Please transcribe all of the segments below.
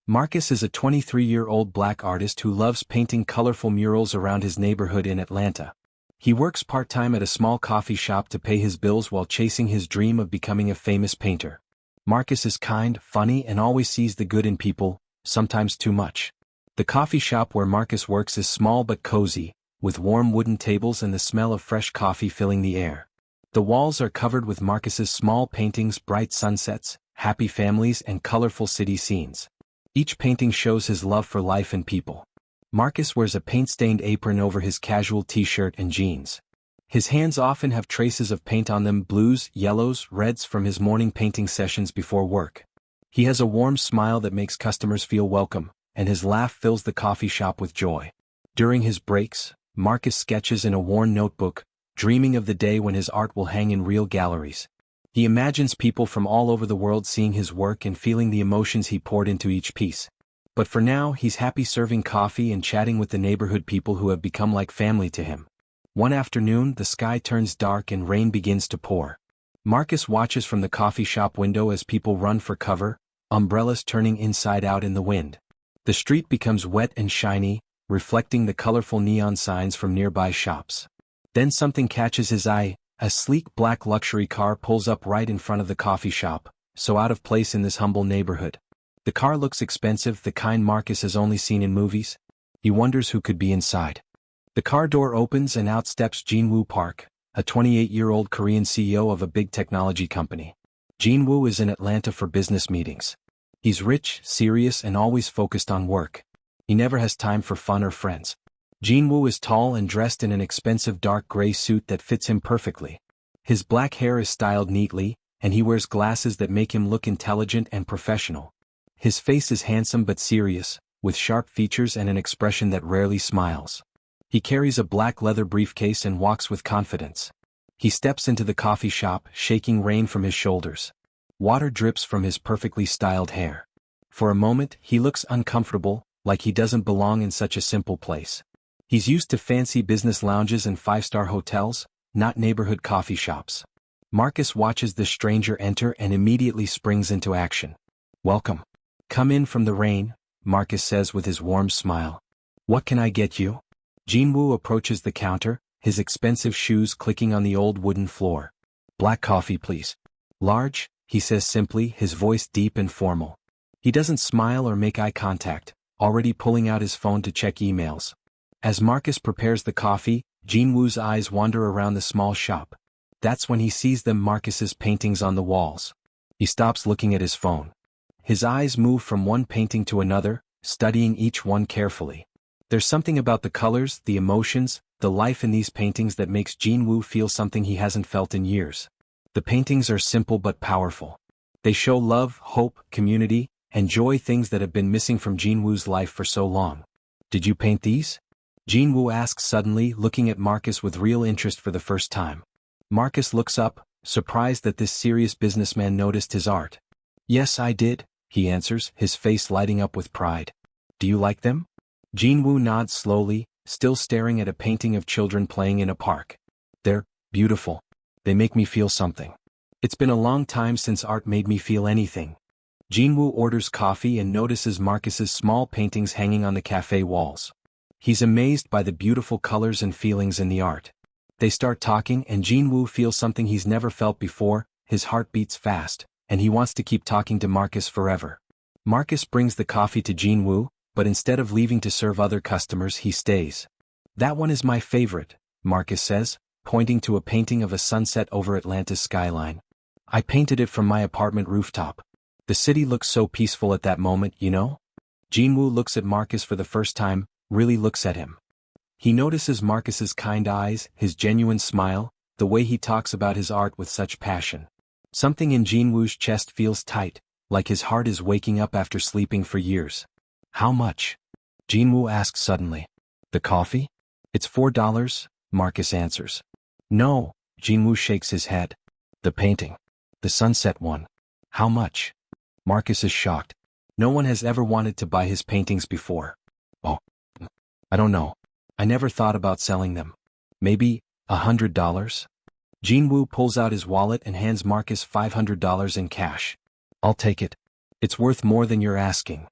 Marcus is a 23-year-old black artist who loves painting colorful murals around his neighborhood in Atlanta. He works part-time at a small coffee shop to pay his bills while chasing his dream of becoming a famous painter. Marcus is kind, funny, and always sees the good in people, sometimes too much. The coffee shop where Marcus works is small but cozy, with warm wooden tables and the smell of fresh coffee filling the air. The walls are covered with Marcus's small paintings, bright sunsets, happy families, and colorful city scenes. Each painting shows his love for life and people. Marcus wears a paint-stained apron over his casual t-shirt and jeans. His hands often have traces of paint on them, blues, yellows, reds from his morning painting sessions before work. He has a warm smile that makes customers feel welcome, and his laugh fills the coffee shop with joy. During his breaks, Marcus sketches in a worn notebook, dreaming of the day when his art will hang in real galleries. He imagines people from all over the world seeing his work and feeling the emotions he poured into each piece. But for now, he's happy serving coffee and chatting with the neighborhood people who have become like family to him. One afternoon, the sky turns dark and rain begins to pour. Marcus watches from the coffee shop window as people run for cover, umbrellas turning inside out in the wind. The street becomes wet and shiny, reflecting the colorful neon signs from nearby shops. Then something catches his eye. A sleek black luxury car pulls up right in front of the coffee shop, so out of place in this humble neighborhood. The car looks expensive, the kind Marcus has only seen in movies. He wonders who could be inside. The car door opens and out steps Jin-woo Park, a 28-year-old Korean CEO of a big technology company. Jin-woo is in Atlanta for business meetings. He's rich, serious, and always focused on work. He never has time for fun or friends. Jin-woo is tall and dressed in an expensive dark gray suit that fits him perfectly. His black hair is styled neatly, and he wears glasses that make him look intelligent and professional. His face is handsome but serious, with sharp features and an expression that rarely smiles. He carries a black leather briefcase and walks with confidence. He steps into the coffee shop, shaking rain from his shoulders. Water drips from his perfectly styled hair. For a moment, he looks uncomfortable, like he doesn't belong in such a simple place. He's used to fancy business lounges and five-star hotels, not neighborhood coffee shops. Marcus watches the stranger enter and immediately springs into action. "Welcome. Come in from the rain," Marcus says with his warm smile. "What can I get you?" Jin-woo approaches the counter, his expensive shoes clicking on the old wooden floor. "Black coffee, please." "Large," he says simply, his voice deep and formal. He doesn't smile or make eye contact, already pulling out his phone to check emails. As Marcus prepares the coffee, Jin-woo's eyes wander around the small shop. That's when he sees Marcus's paintings on the walls. He stops looking at his phone. His eyes move from one painting to another, studying each one carefully. There's something about the colors, the emotions, the life in these paintings that makes Jin-woo feel something he hasn't felt in years. The paintings are simple but powerful. They show love, hope, community, and joy, things that have been missing from Jin-woo's life for so long. "Did you paint these?" Jin-woo asks suddenly, looking at Marcus with real interest for the first time. Marcus looks up, surprised that this serious businessman noticed his art. "Yes, I did," he answers, his face lighting up with pride. "Do you like them?" Jin-woo nods slowly, still staring at a painting of children playing in a park. "They're beautiful. They make me feel something. It's been a long time since art made me feel anything." Jin-woo orders coffee and notices Marcus's small paintings hanging on the cafe walls. He's amazed by the beautiful colors and feelings in the art. They start talking and Jin-woo feels something he's never felt before. His heart beats fast, and he wants to keep talking to Marcus forever. Marcus brings the coffee to Jin-woo, but instead of leaving to serve other customers, he stays. "That one is my favorite," Marcus says, pointing to a painting of a sunset over Atlanta's skyline. "I painted it from my apartment rooftop. The city looks so peaceful at that moment, you know?" Jin-woo looks at Marcus for the first time, really looks at him. He notices Marcus's kind eyes, his genuine smile, the way he talks about his art with such passion. Something in Jin-woo's chest feels tight, like his heart is waking up after sleeping for years. "How much?" Jin-woo asks suddenly. "The coffee?" "It's $4, Marcus answers. "No," Jin-woo shakes his head. "The painting. The sunset one. How much?" Marcus is shocked. No one has ever wanted to buy his paintings before. "Oh, I don't know. I never thought about selling them. Maybe $100? Jin-woo pulls out his wallet and hands Marcus $500 in cash. "I'll take it. It's worth more than you're asking."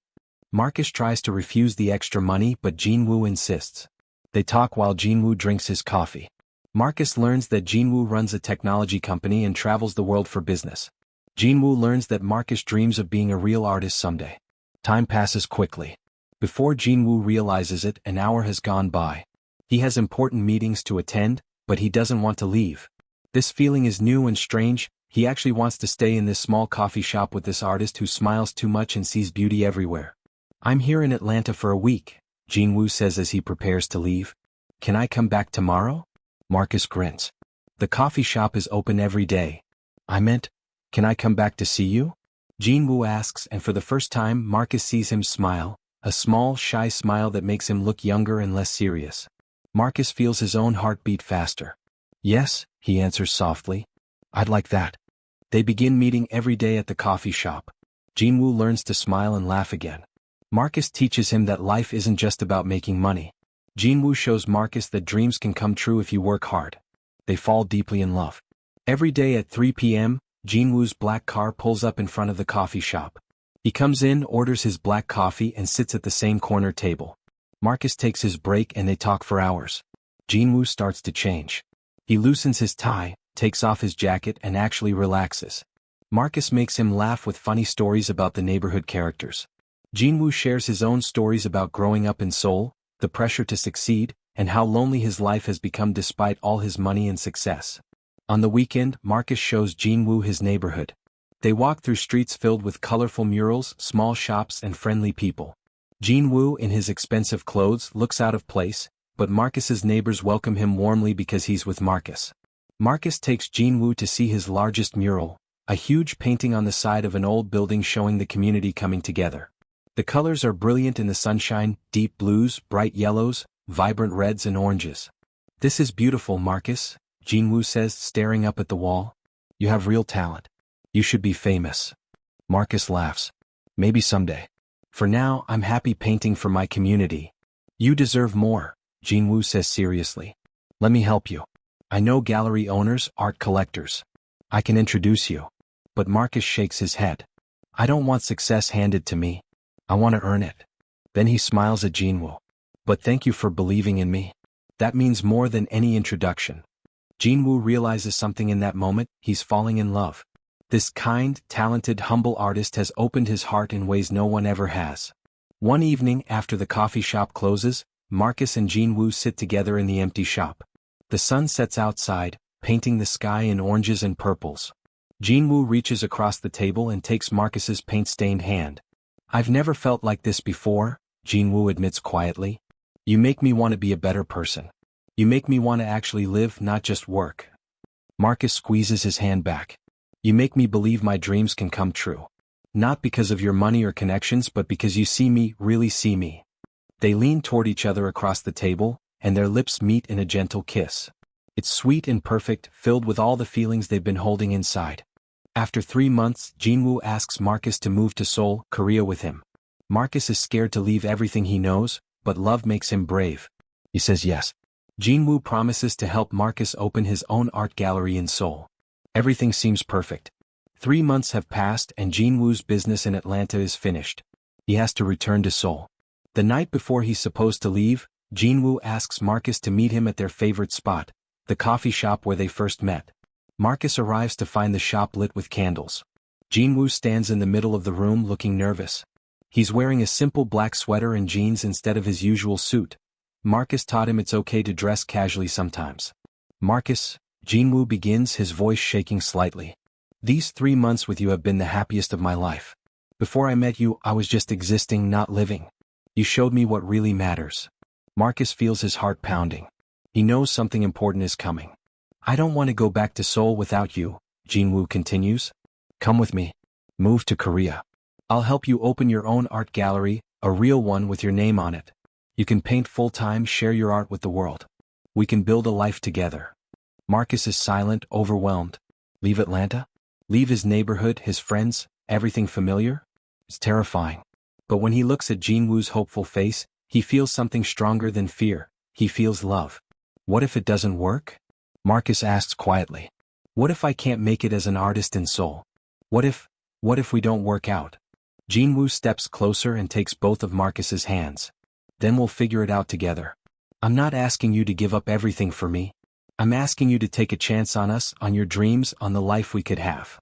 Marcus tries to refuse the extra money but Jin-woo insists. They talk while Jin-woo drinks his coffee. Marcus learns that Jin-woo runs a technology company and travels the world for business. Jin-woo learns that Marcus dreams of being a real artist someday. Time passes quickly. Before Jin-woo realizes it, an hour has gone by. He has important meetings to attend, but he doesn't want to leave. This feeling is new and strange. He actually wants to stay in this small coffee shop with this artist who smiles too much and sees beauty everywhere. "I'm here in Atlanta for a week," Jin-woo says as he prepares to leave. "Can I come back tomorrow?" Marcus grins. "The coffee shop is open every day." "I meant, can I come back to see you?" Jin-woo asks, and for the first time Marcus sees him smile, a small, shy smile that makes him look younger and less serious. Marcus feels his own heart beat faster. "Yes," he answers softly. "I'd like that." They begin meeting every day at the coffee shop. Jin-woo learns to smile and laugh again. Marcus teaches him that life isn't just about making money. Jin-woo shows Marcus that dreams can come true if you work hard. They fall deeply in love. Every day at 3 p.m., Jin-woo's black car pulls up in front of the coffee shop. He comes in, orders his black coffee and sits at the same corner table. Marcus takes his break and they talk for hours. Jin-woo starts to change. He loosens his tie, takes off his jacket and actually relaxes. Marcus makes him laugh with funny stories about the neighborhood characters. Jin-woo shares his own stories about growing up in Seoul, the pressure to succeed, and how lonely his life has become despite all his money and success. On the weekend, Marcus shows Jin-woo his neighborhood. They walk through streets filled with colorful murals, small shops and friendly people. Jin-woo in his expensive clothes looks out of place, but Marcus's neighbors welcome him warmly because he's with Marcus. Marcus takes Jin-woo to see his largest mural, a huge painting on the side of an old building showing the community coming together. The colors are brilliant in the sunshine, deep blues, bright yellows, vibrant reds and oranges. "This is beautiful, Marcus," Jin-woo says, staring up at the wall. "You have real talent. You should be famous." Marcus laughs. "Maybe someday. For now, I'm happy painting for my community." "You deserve more," Jin-woo says seriously. "Let me help you. I know gallery owners, art collectors. I can introduce you." But Marcus shakes his head. "I don't want success handed to me. I want to earn it." Then he smiles at Jin-woo. "But thank you for believing in me. That means more than any introduction." Jin-woo realizes something in that moment. He's falling in love. This kind, talented, humble artist has opened his heart in ways no one ever has. One evening after the coffee shop closes, Marcus and Jin-woo sit together in the empty shop. The sun sets outside, painting the sky in oranges and purples. Jin-woo reaches across the table and takes Marcus's paint-stained hand. "I've never felt like this before," Jin-woo admits quietly. "You make me want to be a better person. You make me want to actually live, not just work." Marcus squeezes his hand back. "You make me believe my dreams can come true. Not because of your money or connections but because you see me, really see me." They lean toward each other across the table, and their lips meet in a gentle kiss. It's sweet and perfect, filled with all the feelings they've been holding inside. After 3 months, Jin-woo asks Marcus to move to Seoul, Korea with him. Marcus is scared to leave everything he knows, but love makes him brave. He says yes. Jin-woo promises to help Marcus open his own art gallery in Seoul. Everything seems perfect. 3 months have passed and Jin-woo's business in Atlanta is finished. He has to return to Seoul. The night before he's supposed to leave, Jin-woo asks Marcus to meet him at their favorite spot, the coffee shop where they first met. Marcus arrives to find the shop lit with candles. Jin-woo stands in the middle of the room looking nervous. He's wearing a simple black sweater and jeans instead of his usual suit. Marcus taught him it's okay to dress casually sometimes. "Marcus," Jin-woo begins, his voice shaking slightly. "These 3 months with you have been the happiest of my life. Before I met you, I was just existing, not living. You showed me what really matters." Marcus feels his heart pounding. He knows something important is coming. "I don't want to go back to Seoul without you," Jin-woo continues. "Come with me. Move to Korea. I'll help you open your own art gallery, a real one with your name on it. You can paint full-time, share your art with the world. We can build a life together." Marcus is silent, overwhelmed. Leave Atlanta? Leave his neighborhood, his friends, everything familiar? It's terrifying. But when he looks at Jin-woo's hopeful face, he feels something stronger than fear. He feels love. "What if it doesn't work?" Marcus asks quietly. "What if I can't make it as an artist in Seoul? What if we don't work out?" Jin-woo steps closer and takes both of Marcus's hands. Then we'll figure it out together. I'm not asking you to give up everything for me. I'm asking you to take a chance on us, on your dreams, on the life we could have.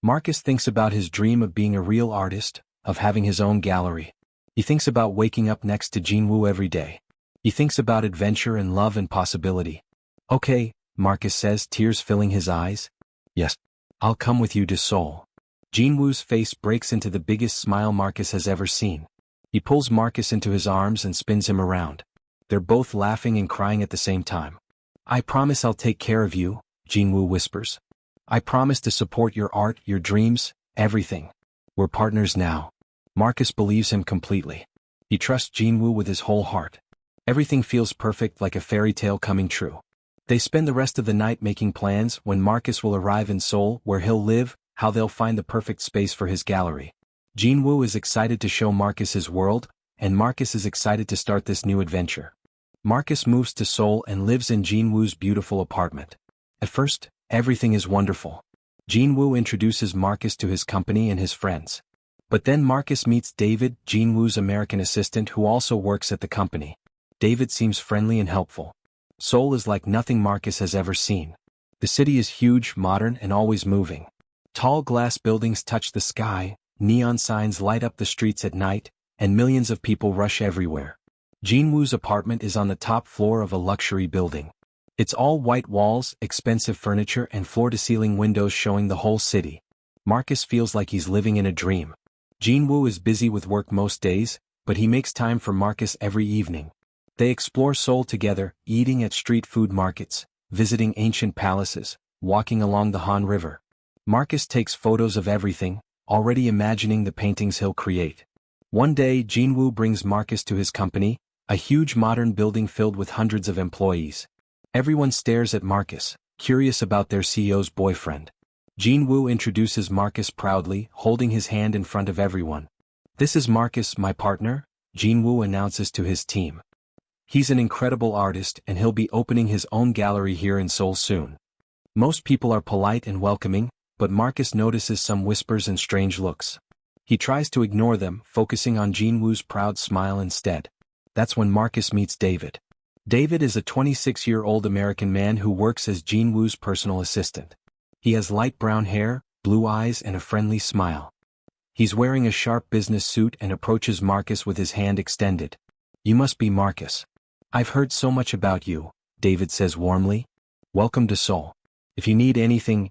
Marcus thinks about his dream of being a real artist, of having his own gallery. He thinks about waking up next to Jin-woo every day. He thinks about adventure and love and possibility. Okay, Marcus says, tears filling his eyes. Yes. I'll come with you to Seoul. Jin-woo's face breaks into the biggest smile Marcus has ever seen. He pulls Marcus into his arms and spins him around. They're both laughing and crying at the same time. I promise I'll take care of you, Jin-woo whispers. I promise to support your art, your dreams, everything. We're partners now. Marcus believes him completely. He trusts Jin-woo with his whole heart. Everything feels perfect, like a fairy tale coming true. They spend the rest of the night making plans when Marcus will arrive in Seoul, where he'll live, how they'll find the perfect space for his gallery. Jin-woo is excited to show Marcus his world, and Marcus is excited to start this new adventure. Marcus moves to Seoul and lives in Jin-woo's beautiful apartment. At first, everything is wonderful. Jin-woo introduces Marcus to his company and his friends. But then Marcus meets David, Jin-woo's American assistant who also works at the company. David seems friendly and helpful. Seoul is like nothing Marcus has ever seen. The city is huge, modern, and always moving. Tall glass buildings touch the sky, neon signs light up the streets at night, and millions of people rush everywhere. Jin-woo's apartment is on the top floor of a luxury building. It's all white walls, expensive furniture, and floor-to-ceiling windows showing the whole city. Marcus feels like he's living in a dream. Jin-woo is busy with work most days, but he makes time for Marcus every evening. They explore Seoul together, eating at street food markets, visiting ancient palaces, walking along the Han River. Marcus takes photos of everything, already imagining the paintings he'll create. One day Jin-woo brings Marcus to his company, a huge modern building filled with hundreds of employees. Everyone stares at Marcus, curious about their CEO's boyfriend. Jin-woo introduces Marcus proudly, holding his hand in front of everyone. This is Marcus, my partner, Jin-woo announces to his team. He's an incredible artist and he'll be opening his own gallery here in Seoul soon. Most people are polite and welcoming, but Marcus notices some whispers and strange looks. He tries to ignore them, focusing on Jin-woo's proud smile instead. That's when Marcus meets David. David is a 26-year-old American man who works as Jin-woo's personal assistant. He has light brown hair, blue eyes, and a friendly smile. He's wearing a sharp business suit and approaches Marcus with his hand extended. You must be Marcus. I've heard so much about you, David says warmly. Welcome to Seoul. If you need anything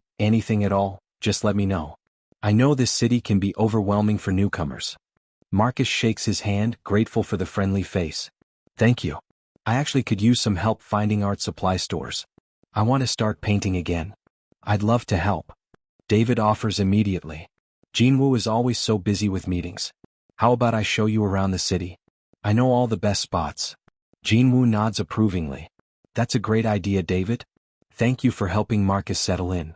at all, just let me know. I know this city can be overwhelming for newcomers. Marcus shakes his hand, grateful for the friendly face. Thank you. I actually could use some help finding art supply stores. I want to start painting again. I'd love to help. David offers immediately. Jin-woo is always so busy with meetings. How about I show you around the city? I know all the best spots. Jin-woo nods approvingly. That's a great idea, David. Thank you for helping Marcus settle in.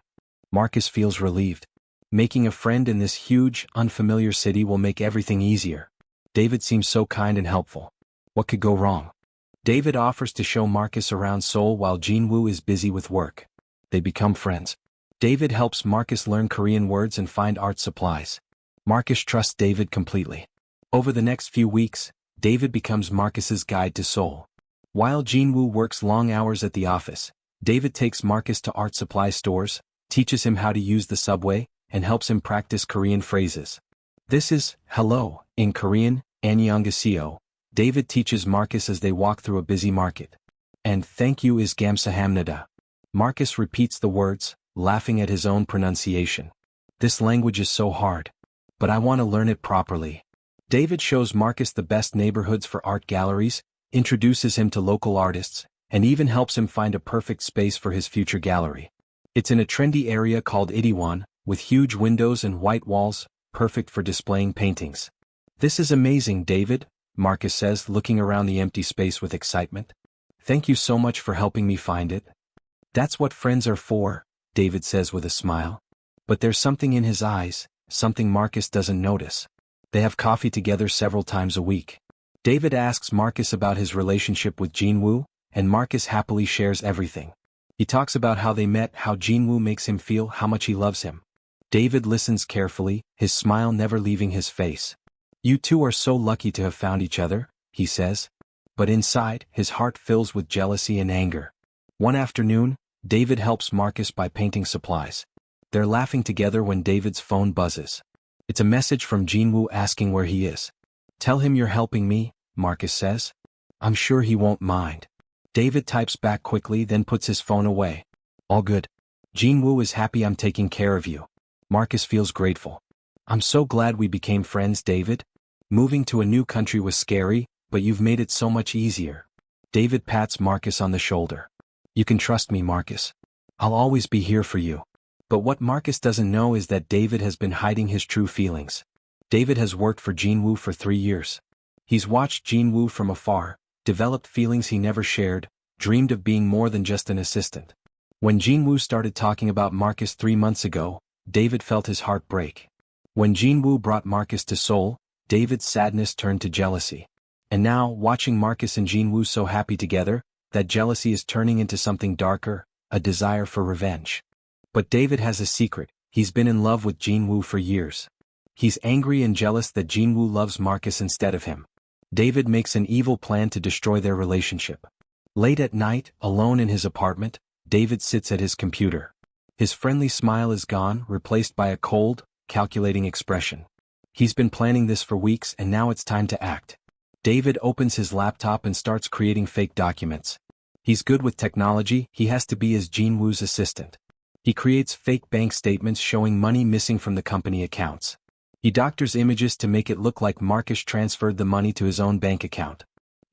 Marcus feels relieved. Making a friend in this huge, unfamiliar city will make everything easier. David seems so kind and helpful. What could go wrong? David offers to show Marcus around Seoul while Jin-woo is busy with work. They become friends. David helps Marcus learn Korean words and find art supplies. Marcus trusts David completely. Over the next few weeks, David becomes Marcus's guide to Seoul. While Jin-woo works long hours at the office, David takes Marcus to art supply stores, teaches him how to use the subway, and helps him practice Korean phrases. This is hello in Korean, 안녕하세요. David teaches Marcus as they walk through a busy market. And thank you is 감사합니다. Marcus repeats the words, laughing at his own pronunciation. This language is so hard. But I want to learn it properly. David shows Marcus the best neighborhoods for art galleries, introduces him to local artists, and even helps him find a perfect space for his future gallery. It's in a trendy area called Itaewon, with huge windows and white walls, perfect for displaying paintings. This is amazing, David, Marcus says, looking around the empty space with excitement. Thank you so much for helping me find it. That's what friends are for, David says with a smile. But there's something in his eyes, something Marcus doesn't notice. They have coffee together several times a week. David asks Marcus about his relationship with Jin-woo, and Marcus happily shares everything. He talks about how they met, how Jin-woo makes him feel, how much he loves him. David listens carefully, his smile never leaving his face. You two are so lucky to have found each other, he says. But inside, his heart fills with jealousy and anger. One afternoon, David helps Marcus buy painting supplies. They're laughing together when David's phone buzzes. It's a message from Jin-woo asking where he is. Tell him you're helping me, Marcus says. I'm sure he won't mind. David types back quickly, then puts his phone away. All good. Jin-woo is happy I'm taking care of you. Marcus feels grateful. I'm so glad we became friends, David. Moving to a new country was scary, but you've made it so much easier. David pats Marcus on the shoulder. You can trust me, Marcus. I'll always be here for you. But what Marcus doesn't know is that David has been hiding his true feelings. David has worked for Jin-woo for 3 years. He's watched Jin-woo from afar, developed feelings he never shared, dreamed of being more than just an assistant. When Jin-woo started talking about Marcus 3 months ago, David felt his heart break. When Jin-woo brought Marcus to Seoul, David's sadness turned to jealousy. And now, watching Marcus and Jin-woo so happy together, that jealousy is turning into something darker, a desire for revenge. But David has a secret. He's been in love with Jin-woo for years. He's angry and jealous that Jin-woo loves Marcus instead of him. David makes an evil plan to destroy their relationship. Late at night, alone in his apartment, David sits at his computer. His friendly smile is gone, replaced by a cold, calculating expression. He's been planning this for weeks and now it's time to act. David opens his laptop and starts creating fake documents. He's good with technology, he has to be as Jin-woo's assistant. He creates fake bank statements showing money missing from the company accounts. He doctors images to make it look like Marcus transferred the money to his own bank account.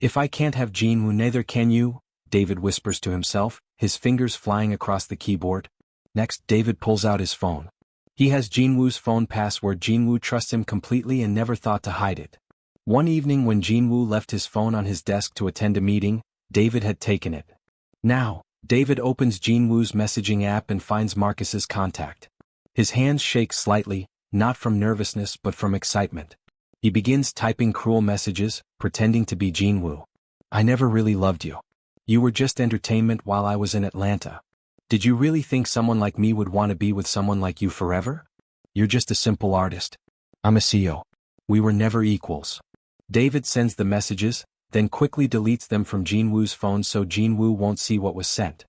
If I can't have Jin-woo, neither can you, David whispers to himself, his fingers flying across the keyboard. Next, David pulls out his phone. He has Jin-woo's phone password. Jin-woo trusts him completely and never thought to hide it. One evening when Jin-woo left his phone on his desk to attend a meeting, David had taken it. Now, David opens Jin-woo's messaging app and finds Marcus's contact. His hands shake slightly, not from nervousness but from excitement. He begins typing cruel messages, pretending to be Jin-woo. I never really loved you. You were just entertainment while I was in Atlanta. Did you really think someone like me would want to be with someone like you forever? You're just a simple artist. I'm a CEO. We were never equals. David sends the messages, then quickly deletes them from Jin-woo's phone so Jin-woo won't see what was sent.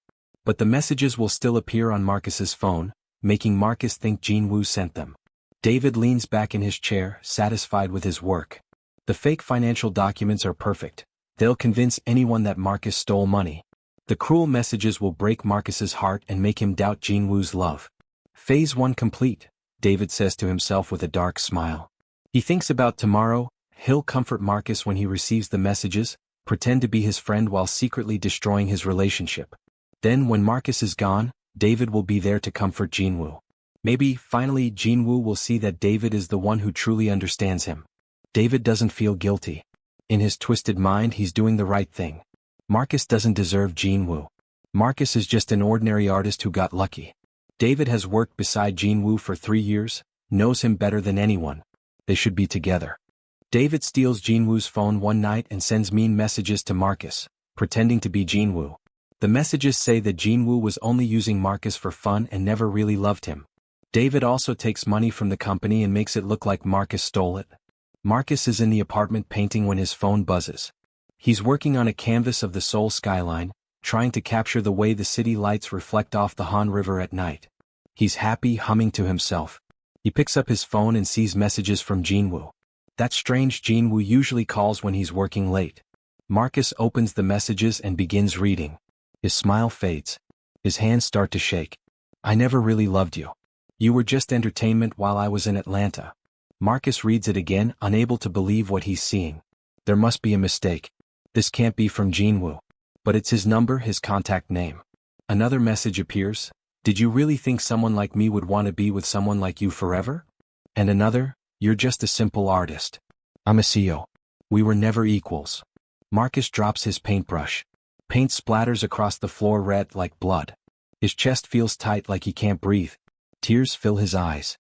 But the messages will still appear on Marcus's phone, making Marcus think Jin-woo sent them. David leans back in his chair, satisfied with his work. The fake financial documents are perfect. They'll convince anyone that Marcus stole money. The cruel messages will break Marcus's heart and make him doubt Jin-woo's love. Phase 1 complete, David says to himself with a dark smile. He thinks about tomorrow. He'll comfort Marcus when he receives the messages, pretend to be his friend while secretly destroying his relationship. Then when Marcus is gone, David will be there to comfort Jin-woo. Maybe, finally, Jin-woo will see that David is the one who truly understands him. David doesn't feel guilty. In his twisted mind, he's doing the right thing. Marcus doesn't deserve Jin-woo. Marcus is just an ordinary artist who got lucky. David has worked beside Jin-woo for 3 years, knows him better than anyone. They should be together. David steals Jin-woo's phone one night and sends mean messages to Marcus, pretending to be Jin-woo. The messages say that Jin-woo was only using Marcus for fun and never really loved him. David also takes money from the company and makes it look like Marcus stole it. Marcus is in the apartment painting when his phone buzzes. He's working on a canvas of the Seoul skyline, trying to capture the way the city lights reflect off the Han River at night. He's happy, humming to himself. He picks up his phone and sees messages from Jin-woo. That's strange. Jin-woo usually calls when he's working late. Marcus opens the messages and begins reading. His smile fades. His hands start to shake. I never really loved you. You were just entertainment while I was in Atlanta. Marcus reads it again, unable to believe what he's seeing. There must be a mistake. This can't be from Jin-woo. But it's his number, his contact name. Another message appears. Did you really think someone like me would want to be with someone like you forever? And another, you're just a simple artist. I'm a CEO. We were never equals. Marcus drops his paintbrush. Paint splatters across the floor red like blood. His chest feels tight like he can't breathe. Tears fill his eyes.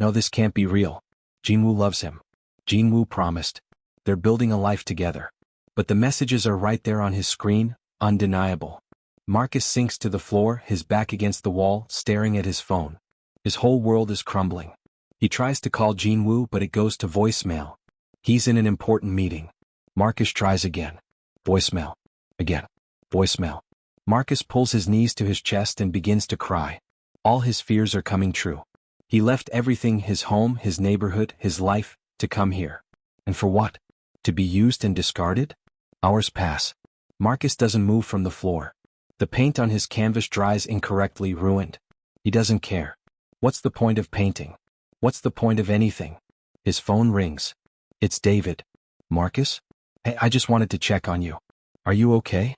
No, this can't be real. Jin-woo loves him. Jin-woo promised. They're building a life together. But the messages are right there on his screen, undeniable. Marcus sinks to the floor, his back against the wall, staring at his phone. His whole world is crumbling. He tries to call Jin-woo but it goes to voicemail. He's in an important meeting. Marcus tries again. Voicemail. Again. Voicemail. Marcus pulls his knees to his chest and begins to cry. All his fears are coming true. He left everything, his home, his neighborhood, his life, to come here. And for what? To be used and discarded? Hours pass. Marcus doesn't move from the floor. The paint on his canvas dries incorrectly, ruined. He doesn't care. What's the point of painting? What's the point of anything? His phone rings. It's David. Marcus? Hey, I just wanted to check on you. Are you okay?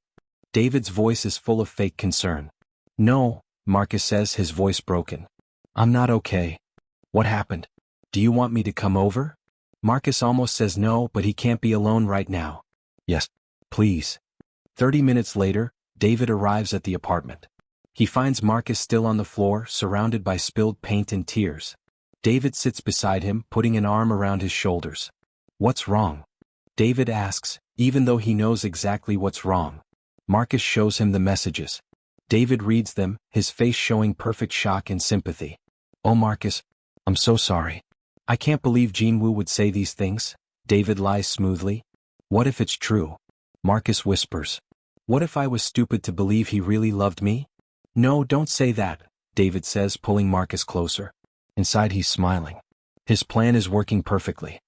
David's voice is full of fake concern. No, Marcus says, his voice broken. I'm not okay. What happened? Do you want me to come over? Marcus almost says no, but he can't be alone right now. Yes, please. 30 minutes later, David arrives at the apartment. He finds Marcus still on the floor, surrounded by spilled paint and tears. David sits beside him, putting an arm around his shoulders. What's wrong? David asks, even though he knows exactly what's wrong. Marcus shows him the messages. David reads them, his face showing perfect shock and sympathy. Oh Marcus, I'm so sorry. I can't believe Jin-woo would say these things. David lies smoothly. What if it's true? Marcus whispers. What if I was stupid to believe he really loved me? No, don't say that, David says, pulling Marcus closer. Inside he's smiling. His plan is working perfectly.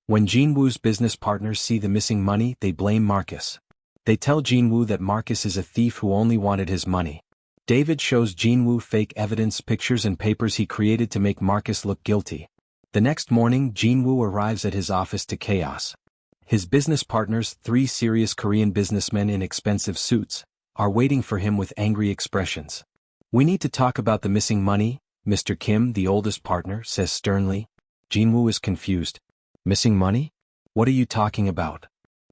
When Jin-woo's business partners see the missing money, they blame Marcus. They tell Jin-woo that Marcus is a thief who only wanted his money. David shows Jin-woo fake evidence, pictures and papers he created to make Marcus look guilty. The next morning, Jin-woo arrives at his office to chaos. His business partners, 3 serious Korean businessmen in expensive suits, are waiting for him with angry expressions. We need to talk about the missing money, Mr. Kim, the oldest partner, says sternly. Jin-woo is confused. Missing money? What are you talking about?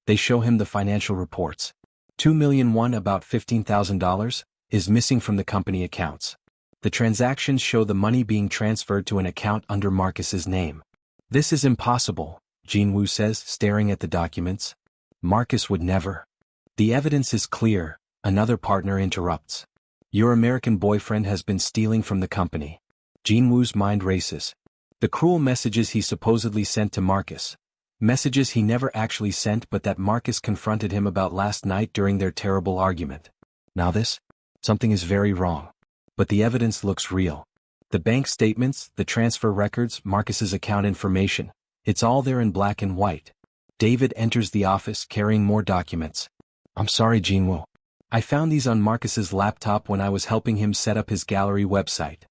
They show him the financial reports. 2 million won, about $15,000, is missing from the company accounts. The transactions show the money being transferred to an account under Marcus's name. This is impossible, Jin-woo says, staring at the documents. Marcus would never. The evidence is clear, another partner interrupts. Your American boyfriend has been stealing from the company. Jin-woo's mind races. The cruel messages he supposedly sent to Marcus. Messages he never actually sent but that Marcus confronted him about last night during their terrible argument. Now something is very wrong. But the evidence looks real. The bank statements, the transfer records, Marcus's account information. It's all there in black and white. David enters the office carrying more documents. I'm sorry, Jin-woo. I found these on Marcus's laptop when I was helping him set up his gallery website.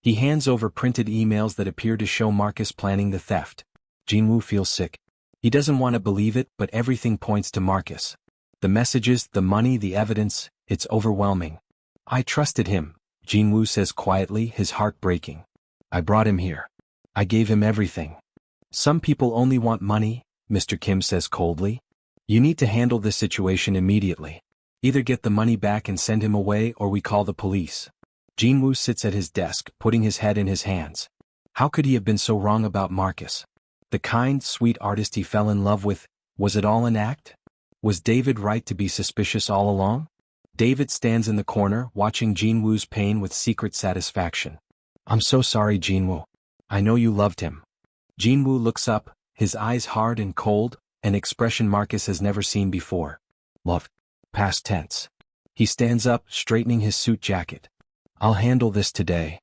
He hands over printed emails that appear to show Marcus planning the theft. Jin-woo feels sick. He doesn't want to believe it, but everything points to Marcus. The messages, the money, the evidence, it's overwhelming. I trusted him, Jin-woo says quietly, his heart breaking. I brought him here. I gave him everything. Some people only want money, Mr. Kim says coldly. You need to handle this situation immediately. Either get the money back and send him away or we call the police. Jin-woo sits at his desk, putting his head in his hands. How could he have been so wrong about Marcus? The kind, sweet artist he fell in love with, was it all an act? Was David right to be suspicious all along? David stands in the corner, watching Jin-woo's pain with secret satisfaction. I'm so sorry, Jin-woo. I know you loved him. Jin-woo looks up, his eyes hard and cold, an expression Marcus has never seen before. Love. Past tense. He stands up, straightening his suit jacket. I'll handle this today.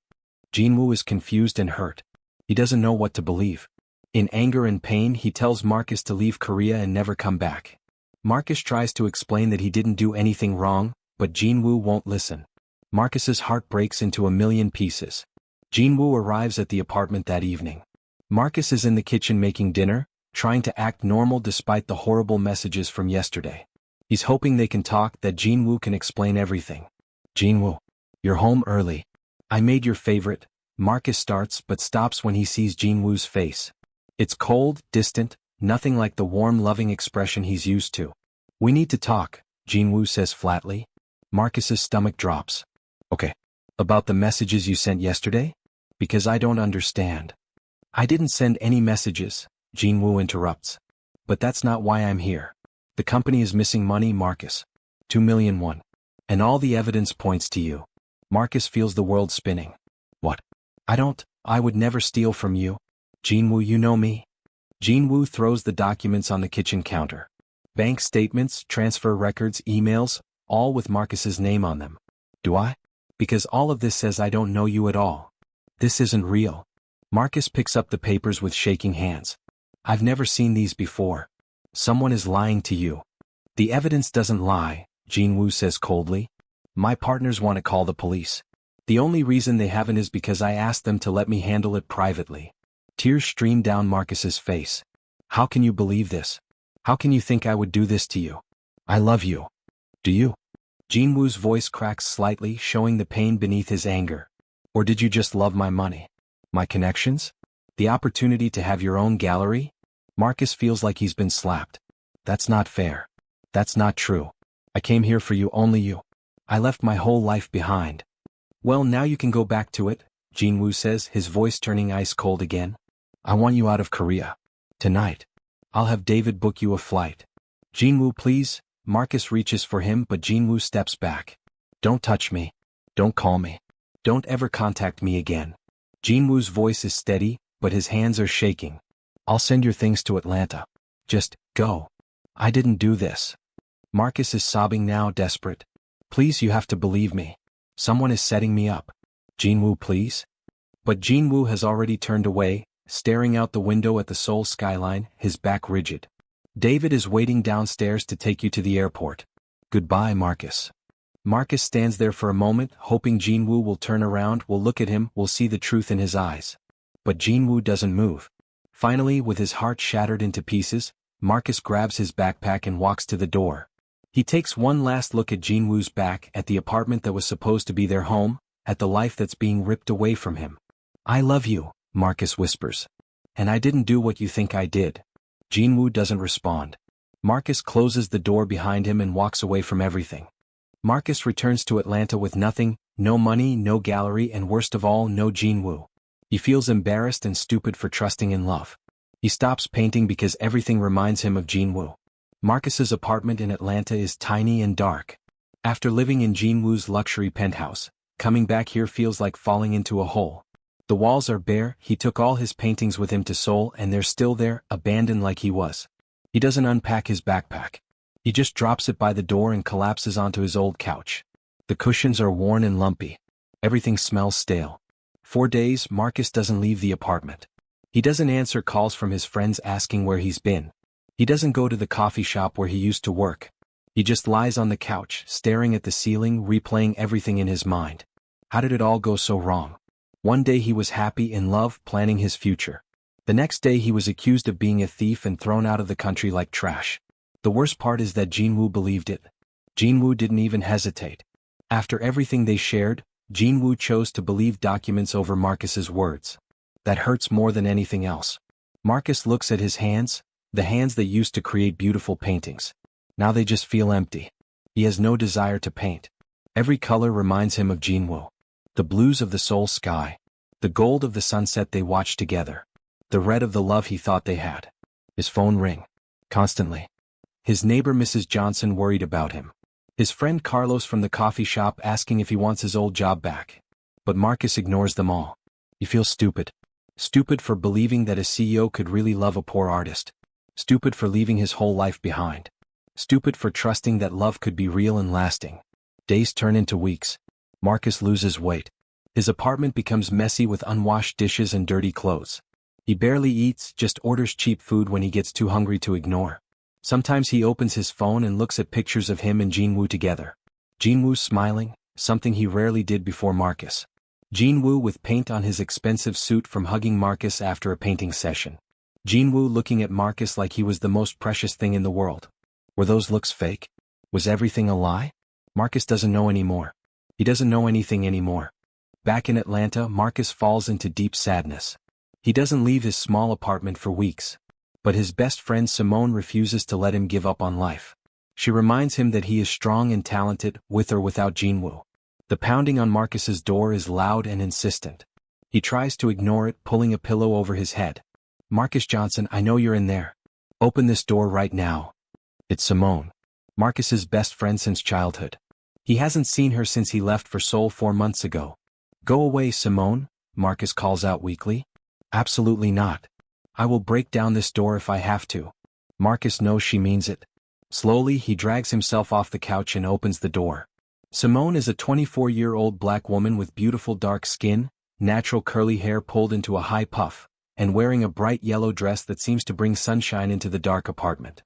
Jin-woo is confused and hurt. He doesn't know what to believe. In anger and pain, he tells Marcus to leave Korea and never come back. Marcus tries to explain that he didn't do anything wrong, but Jin-woo won't listen. Marcus's heart breaks into a million pieces. Jin-woo arrives at the apartment that evening. Marcus is in the kitchen making dinner, trying to act normal despite the horrible messages from yesterday. He's hoping they can talk, that Jin-woo can explain everything. Jin-woo, you're home early. I made your favorite. Marcus starts but stops when he sees Jin-woo's face. It's cold, distant, nothing like the warm, loving expression he's used to. We need to talk, Jin-woo says flatly. Marcus's stomach drops. Okay. About the messages you sent yesterday? Because I don't understand. I didn't send any messages, Jin-woo interrupts. But that's not why I'm here. The company is missing money, Marcus. 2 million won. And all the evidence points to you. Marcus feels the world spinning. What? I would never steal from you, Jin-woo, you know me? Jin-woo throws the documents on the kitchen counter. Bank statements, transfer records, emails, all with Marcus's name on them. Do I? Because all of this says I don't know you at all. This isn't real. Marcus picks up the papers with shaking hands. I've never seen these before. Someone is lying to you. The evidence doesn't lie, Jin-woo says coldly. My partners want to call the police. The only reason they haven't is because I asked them to let me handle it privately. Tears stream down Marcus's face. How can you believe this? How can you think I would do this to you? I love you. Do you? Jin-woo's voice cracks slightly, showing the pain beneath his anger. Or did you just love my money? My connections? The opportunity to have your own gallery? Marcus feels like he's been slapped. That's not fair. That's not true. I came here for you, only you. I left my whole life behind. Well, now you can go back to it, Jin-woo says, his voice turning ice cold again. I want you out of Korea. Tonight. I'll have David book you a flight. Jin-woo, please. Marcus reaches for him, but Jin-woo steps back. Don't touch me. Don't call me. Don't ever contact me again. Jin-woo's voice is steady, but his hands are shaking. I'll send your things to Atlanta. Just go. I didn't do this. Marcus is sobbing now, desperate. Please, you have to believe me. Someone is setting me up. Jin-woo, please. But Jin-woo has already turned away, staring out the window at the Seoul skyline, his back rigid. David is waiting downstairs to take you to the airport. Goodbye, Marcus. Marcus stands there for a moment, hoping Jin-woo will turn around, will look at him, will see the truth in his eyes. But Jin-woo doesn't move. Finally, with his heart shattered into pieces, Marcus grabs his backpack and walks to the door. He takes one last look at Jin-woo's back, at the apartment that was supposed to be their home, at the life that's being ripped away from him. I love you, Marcus whispers. And I didn't do what you think I did. Jin-woo doesn't respond. Marcus closes the door behind him and walks away from everything. Marcus returns to Atlanta with nothing, no money, no gallery, and worst of all, no Jin-woo. He feels embarrassed and stupid for trusting in love. He stops painting because everything reminds him of Jin-woo. Marcus's apartment in Atlanta is tiny and dark. After living in Jin-woo's luxury penthouse, coming back here feels like falling into a hole. The walls are bare. He took all his paintings with him to Seoul and they're still there, abandoned like he was. He doesn't unpack his backpack. He just drops it by the door and collapses onto his old couch. The cushions are worn and lumpy. Everything smells stale. For days, Marcus doesn't leave the apartment. He doesn't answer calls from his friends asking where he's been. He doesn't go to the coffee shop where he used to work. He just lies on the couch, staring at the ceiling, replaying everything in his mind. How did it all go so wrong? One day he was happy, in love, planning his future. The next day he was accused of being a thief and thrown out of the country like trash. The worst part is that Jin-woo believed it. Jin-woo didn't even hesitate. After everything they shared, Jin-woo chose to believe documents over Marcus's words. That hurts more than anything else. Marcus looks at his hands, the hands that used to create beautiful paintings. Now they just feel empty. He has no desire to paint. Every color reminds him of Jin-woo. The blues of the Seoul sky. The gold of the sunset they watched together. The red of the love he thought they had. His phone ring. Constantly. His neighbor Mrs. Johnson worried about him. His friend Carlos from the coffee shop asking if he wants his old job back. But Marcus ignores them all. He feels stupid. Stupid for believing that a CEO could really love a poor artist. Stupid for leaving his whole life behind. Stupid for trusting that love could be real and lasting. Days turn into weeks. Marcus loses weight. His apartment becomes messy with unwashed dishes and dirty clothes. He barely eats, just orders cheap food when he gets too hungry to ignore. Sometimes he opens his phone and looks at pictures of him and Jin-woo together. Jin-woo smiling, something he rarely did before Marcus. Jin-woo with paint on his expensive suit from hugging Marcus after a painting session. Jin-woo looking at Marcus like he was the most precious thing in the world. Were those looks fake? Was everything a lie? Marcus doesn't know anymore. He doesn't know anything anymore. Back in Atlanta, Marcus falls into deep sadness. He doesn't leave his small apartment for weeks. But his best friend Simone refuses to let him give up on life. She reminds him that he is strong and talented, with or without Jin-woo. The pounding on Marcus's door is loud and insistent. He tries to ignore it, pulling a pillow over his head. Marcus Johnson, I know you're in there. Open this door right now. It's Simone. Marcus's best friend since childhood. He hasn't seen her since he left for Seoul 4 months ago. Go away, Simone, Marcus calls out weakly. Absolutely not. I will break down this door if I have to. Marcus knows she means it. Slowly he drags himself off the couch and opens the door. Simone is a 24-year-old black woman with beautiful dark skin, natural curly hair pulled into a high puff, and wearing a bright yellow dress that seems to bring sunshine into the dark apartment.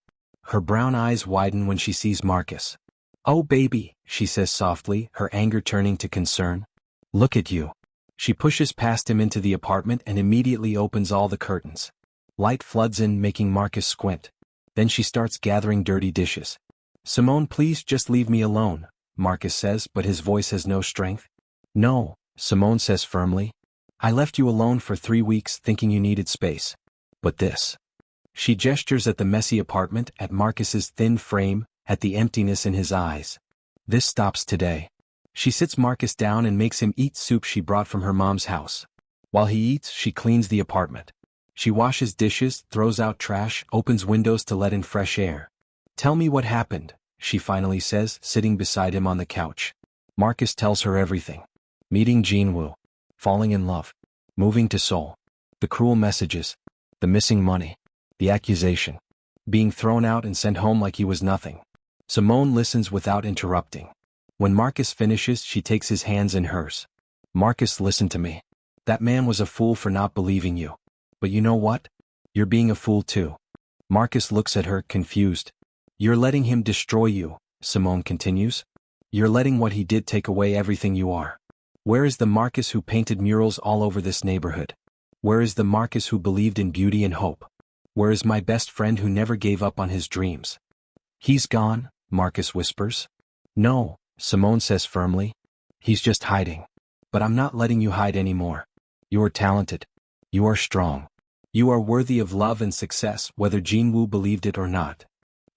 Her brown eyes widen when she sees Marcus. "Oh baby," she says softly, her anger turning to concern. "Look at you." She pushes past him into the apartment and immediately opens all the curtains. Light floods in, making Marcus squint. Then she starts gathering dirty dishes. "Simone, please just leave me alone," Marcus says, but his voice has no strength. "No," Simone says firmly. "I left you alone for 3 weeks thinking you needed space. But this." She gestures at the messy apartment, at Marcus's thin frame, at the emptiness in his eyes. "This stops today." She sits Marcus down and makes him eat soup she brought from her mom's house. While he eats, she cleans the apartment. She washes dishes, throws out trash, opens windows to let in fresh air. "Tell me what happened," she finally says, sitting beside him on the couch. Marcus tells her everything. Meeting Jin-woo. Falling in love. Moving to Seoul. The cruel messages. The missing money. The accusation. Being thrown out and sent home like he was nothing. Simone listens without interrupting. When Marcus finishes, she takes his hands in hers. "Marcus, listen to me. That man was a fool for not believing you. But you know what? You're being a fool too." Marcus looks at her, confused. "You're letting him destroy you," Simone continues. "You're letting what he did take away everything you are. Where is the Marcus who painted murals all over this neighborhood? Where is the Marcus who believed in beauty and hope? Where is my best friend who never gave up on his dreams?" "He's gone," Marcus whispers. "No," Simone says firmly. "He's just hiding. But I'm not letting you hide anymore. You are talented. You are strong. You are worthy of love and success, whether Jin-woo believed it or not."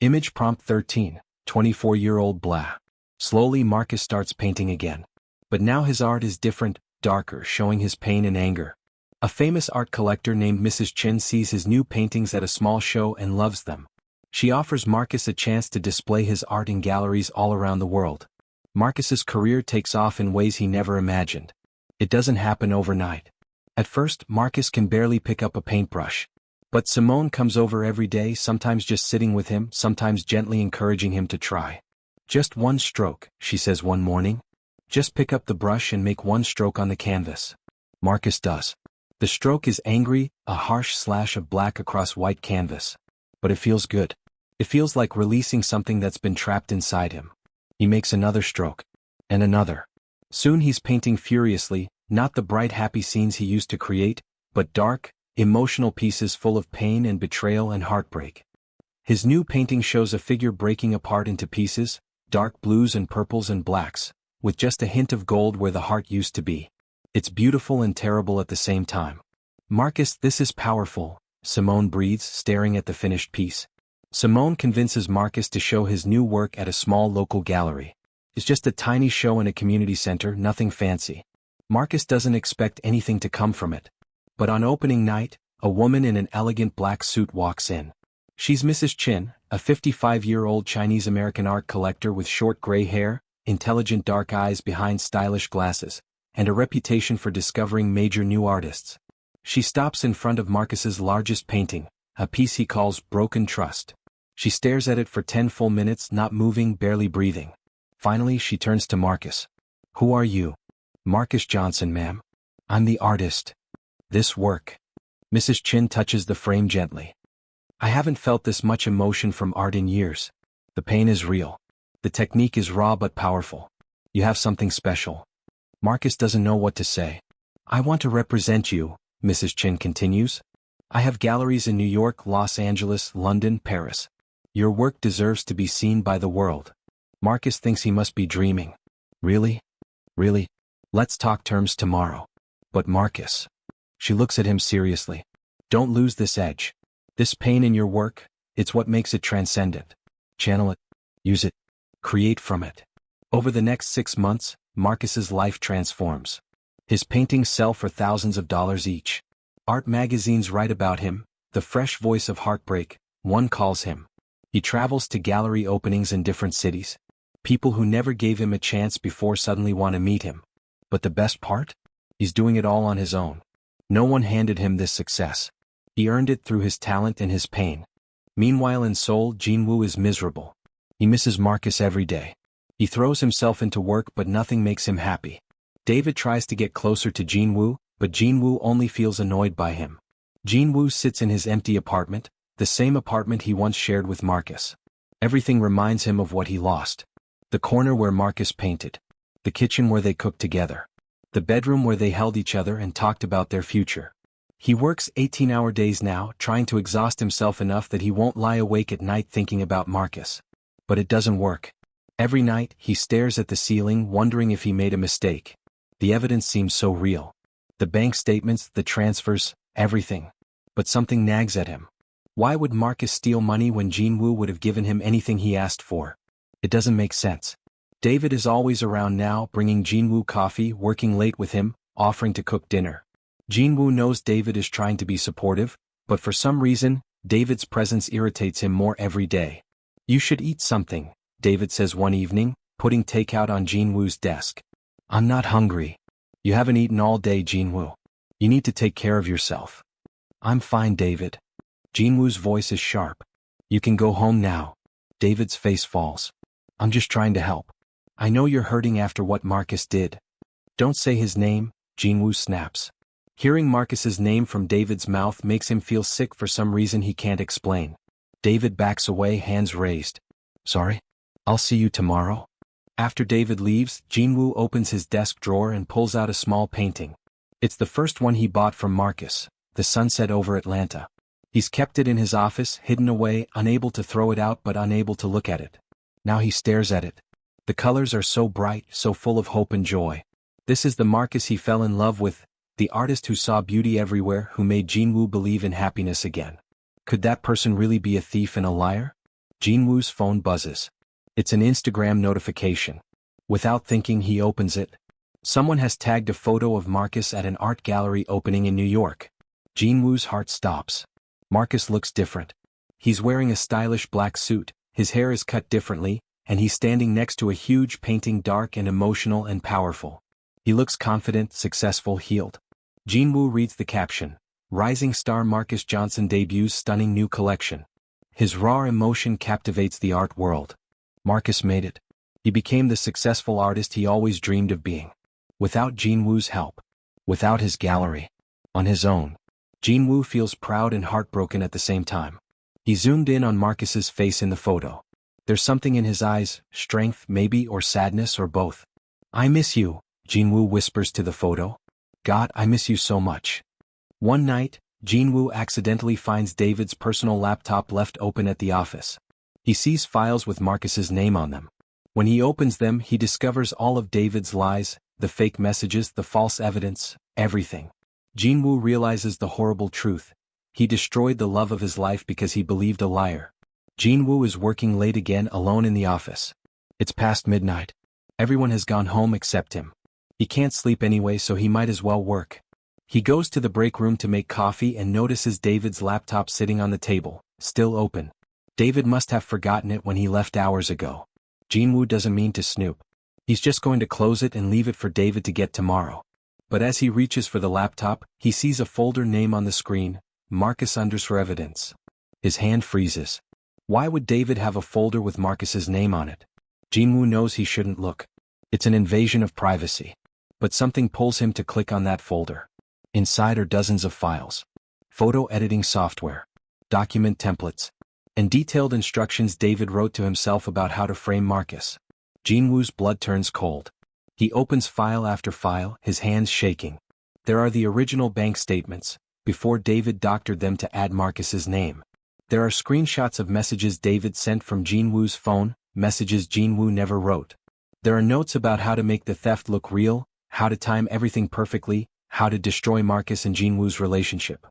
Image prompt 13, 24-year-old blah. Slowly Marcus starts painting again. But now his art is different, darker, showing his pain and anger. A famous art collector named Mrs. Chin sees his new paintings at a small show and loves them. She offers Marcus a chance to display his art in galleries all around the world. Marcus's career takes off in ways he never imagined. It doesn't happen overnight. At first, Marcus can barely pick up a paintbrush. But Simone comes over every day, sometimes just sitting with him, sometimes gently encouraging him to try. "Just one stroke," she says one morning. "Just pick up the brush and make one stroke on the canvas." Marcus does. The stroke is angry, a harsh slash of black across white canvas. But it feels good. It feels like releasing something that's been trapped inside him. He makes another stroke. And another. Soon he's painting furiously, not the bright happy scenes he used to create, but dark, emotional pieces full of pain and betrayal and heartbreak. His new painting shows a figure breaking apart into pieces, dark blues and purples and blacks, with just a hint of gold where the heart used to be. It's beautiful and terrible at the same time. "Marcus, this is powerful," Simone breathes, staring at the finished piece. Simone convinces Marcus to show his new work at a small local gallery. It's just a tiny show in a community center, nothing fancy. Marcus doesn't expect anything to come from it. But on opening night, a woman in an elegant black suit walks in. She's Mrs. Chin, a 55-year-old Chinese-American art collector with short gray hair, intelligent dark eyes behind stylish glasses, and a reputation for discovering major new artists. She stops in front of Marcus's largest painting, a piece he calls Broken Trust. She stares at it for 10 full minutes, not moving, barely breathing. Finally, she turns to Marcus. "Who are you?" "Marcus Johnson, ma'am. I'm the artist. This work." Mrs. Chin touches the frame gently. "I haven't felt this much emotion from art in years. The pain is real. The technique is raw but powerful. You have something special." Marcus doesn't know what to say. "I want to represent you," Mrs. Chin continues. "I have galleries in New York, Los Angeles, London, Paris. Your work deserves to be seen by the world." Marcus thinks he must be dreaming. "Really? Really? Let's talk terms tomorrow." "But Marcus." She looks at him seriously. "Don't lose this edge. This pain in your work, it's what makes it transcendent. Channel it. Use it. Create from it." Over the next 6 months, Marcus's life transforms. His paintings sell for thousands of dollars each. Art magazines write about him, the fresh voice of heartbreak, one calls him. He travels to gallery openings in different cities. People who never gave him a chance before suddenly want to meet him. But the best part? He's doing it all on his own. No one handed him this success. He earned it through his talent and his pain. Meanwhile in Seoul, Jin-woo is miserable. He misses Marcus every day. He throws himself into work but nothing makes him happy. David tries to get closer to Jin-woo, but Jin-woo only feels annoyed by him. Jin-woo sits in his empty apartment, the same apartment he once shared with Marcus. Everything reminds him of what he lost. The corner where Marcus painted. The kitchen where they cooked together. The bedroom where they held each other and talked about their future. He works 18-hour days now, trying to exhaust himself enough that he won't lie awake at night thinking about Marcus. But it doesn't work. Every night, he stares at the ceiling wondering if he made a mistake. The evidence seems so real. The bank statements, the transfers, everything. But something nags at him. Why would Marcus steal money when Jin-woo would have given him anything he asked for? It doesn't make sense. David is always around now, bringing Jin-woo coffee, working late with him, offering to cook dinner. Jin-woo knows David is trying to be supportive, but for some reason, David's presence irritates him more every day. "You should eat something," David says one evening, putting takeout on Jin-woo's desk. "I'm not hungry." "You haven't eaten all day, Jin-woo. You need to take care of yourself." "I'm fine, David." Jin-woo's voice is sharp. "You can go home now." David's face falls. "I'm just trying to help. I know you're hurting after what Marcus did." "Don't say his name," Jin-woo snaps. Hearing Marcus's name from David's mouth makes him feel sick for some reason he can't explain. David backs away, hands raised. "Sorry? I'll see you tomorrow." After David leaves, Jin-woo opens his desk drawer and pulls out a small painting. It's the first one he bought from Marcus, the sunset over Atlanta. He's kept it in his office, hidden away, unable to throw it out but unable to look at it. Now he stares at it. The colors are so bright, so full of hope and joy. This is the Marcus he fell in love with, the artist who saw beauty everywhere, who made Jin-woo believe in happiness again. Could that person really be a thief and a liar? Jin-woo's phone buzzes. It's an Instagram notification. Without thinking, he opens it. Someone has tagged a photo of Marcus at an art gallery opening in New York. Jin-woo's heart stops. Marcus looks different. He's wearing a stylish black suit, his hair is cut differently, and he's standing next to a huge painting, dark and emotional and powerful. He looks confident, successful, healed. Jin-woo reads the caption. Rising star Marcus Johnson debuts stunning new collection. His raw emotion captivates the art world. Marcus made it. He became the successful artist he always dreamed of being. Without Jin-woo's help. Without his gallery. On his own. Jin-woo feels proud and heartbroken at the same time. He zoomed in on Marcus's face in the photo. There's something in his eyes, strength maybe, or sadness, or both. "I miss you," Jin-woo whispers to the photo. "God, I miss you so much." One night, Jin-woo accidentally finds David's personal laptop left open at the office. He sees files with Marcus's name on them. When he opens them, he discovers all of David's lies, the fake messages, the false evidence, everything. Jin-woo realizes the horrible truth. He destroyed the love of his life because he believed a liar. Jin-woo is working late again, alone in the office. It's past midnight. Everyone has gone home except him. He can't sleep anyway, so he might as well work. He goes to the break room to make coffee and notices David's laptop sitting on the table, still open. David must have forgotten it when he left hours ago. Jin-woo doesn't mean to snoop. He's just going to close it and leave it for David to get tomorrow. But as he reaches for the laptop, he sees a folder name on the screen, Marcus _ evidence. His hand freezes. Why would David have a folder with Marcus's name on it? Jin-woo knows he shouldn't look. It's an invasion of privacy. But something pulls him to click on that folder. Inside are dozens of files. Photo editing software. Document templates. And detailed instructions David wrote to himself about how to frame Marcus. Jin-woo's blood turns cold. He opens file after file, his hands shaking. There are the original bank statements, before David doctored them to add Marcus's name. There are screenshots of messages David sent from Jin-woo's phone, messages Jin-woo never wrote. There are notes about how to make the theft look real, how to time everything perfectly, how to destroy Marcus and Jin-woo's relationship.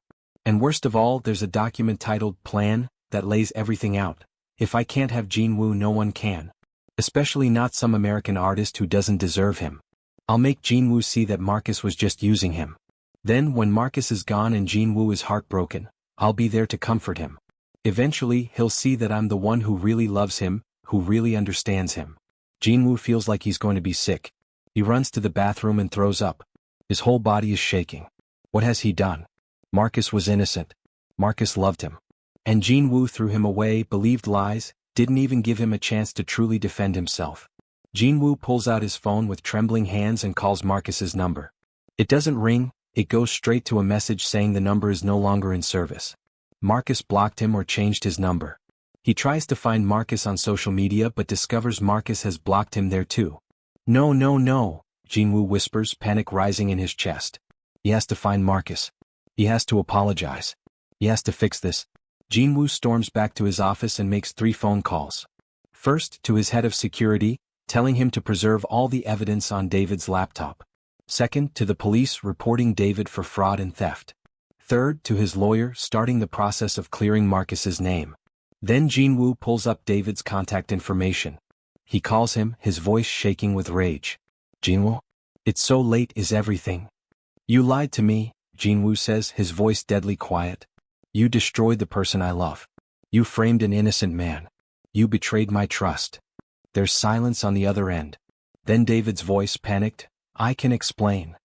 And worst of all, there's a document titled Plan that lays everything out. If I can't have Jin-woo, no one can. Especially not some American artist who doesn't deserve him. I'll make Jin-woo see that Marcus was just using him. Then when Marcus is gone and Jin-woo is heartbroken, I'll be there to comfort him. Eventually, he'll see that I'm the one who really loves him, who really understands him. Jin-woo feels like he's going to be sick. He runs to the bathroom and throws up. His whole body is shaking. What has he done? Marcus was innocent. Marcus loved him. And Jin-woo threw him away, believed lies, didn't even give him a chance to truly defend himself. Jin-woo pulls out his phone with trembling hands and calls Marcus's number. It doesn't ring, it goes straight to a message saying the number is no longer in service. Marcus blocked him or changed his number. He tries to find Marcus on social media but discovers Marcus has blocked him there too. No, no, no, Jin-woo whispers, panic rising in his chest. He has to find Marcus. He has to apologize. He has to fix this. Jin-woo storms back to his office and makes 3 phone calls. First, to his head of security, telling him to preserve all the evidence on David's laptop. Second, to the police, reporting David for fraud and theft. Third, to his lawyer, starting the process of clearing Marcus's name. Then Jin-woo pulls up David's contact information. He calls him, his voice shaking with rage. Jin-woo? It's so late, is everything? You lied to me, Jin-woo says, his voice deadly quiet. You destroyed the person I love. You framed an innocent man. You betrayed my trust. There's silence on the other end. Then David's voice, panicked. I can explain.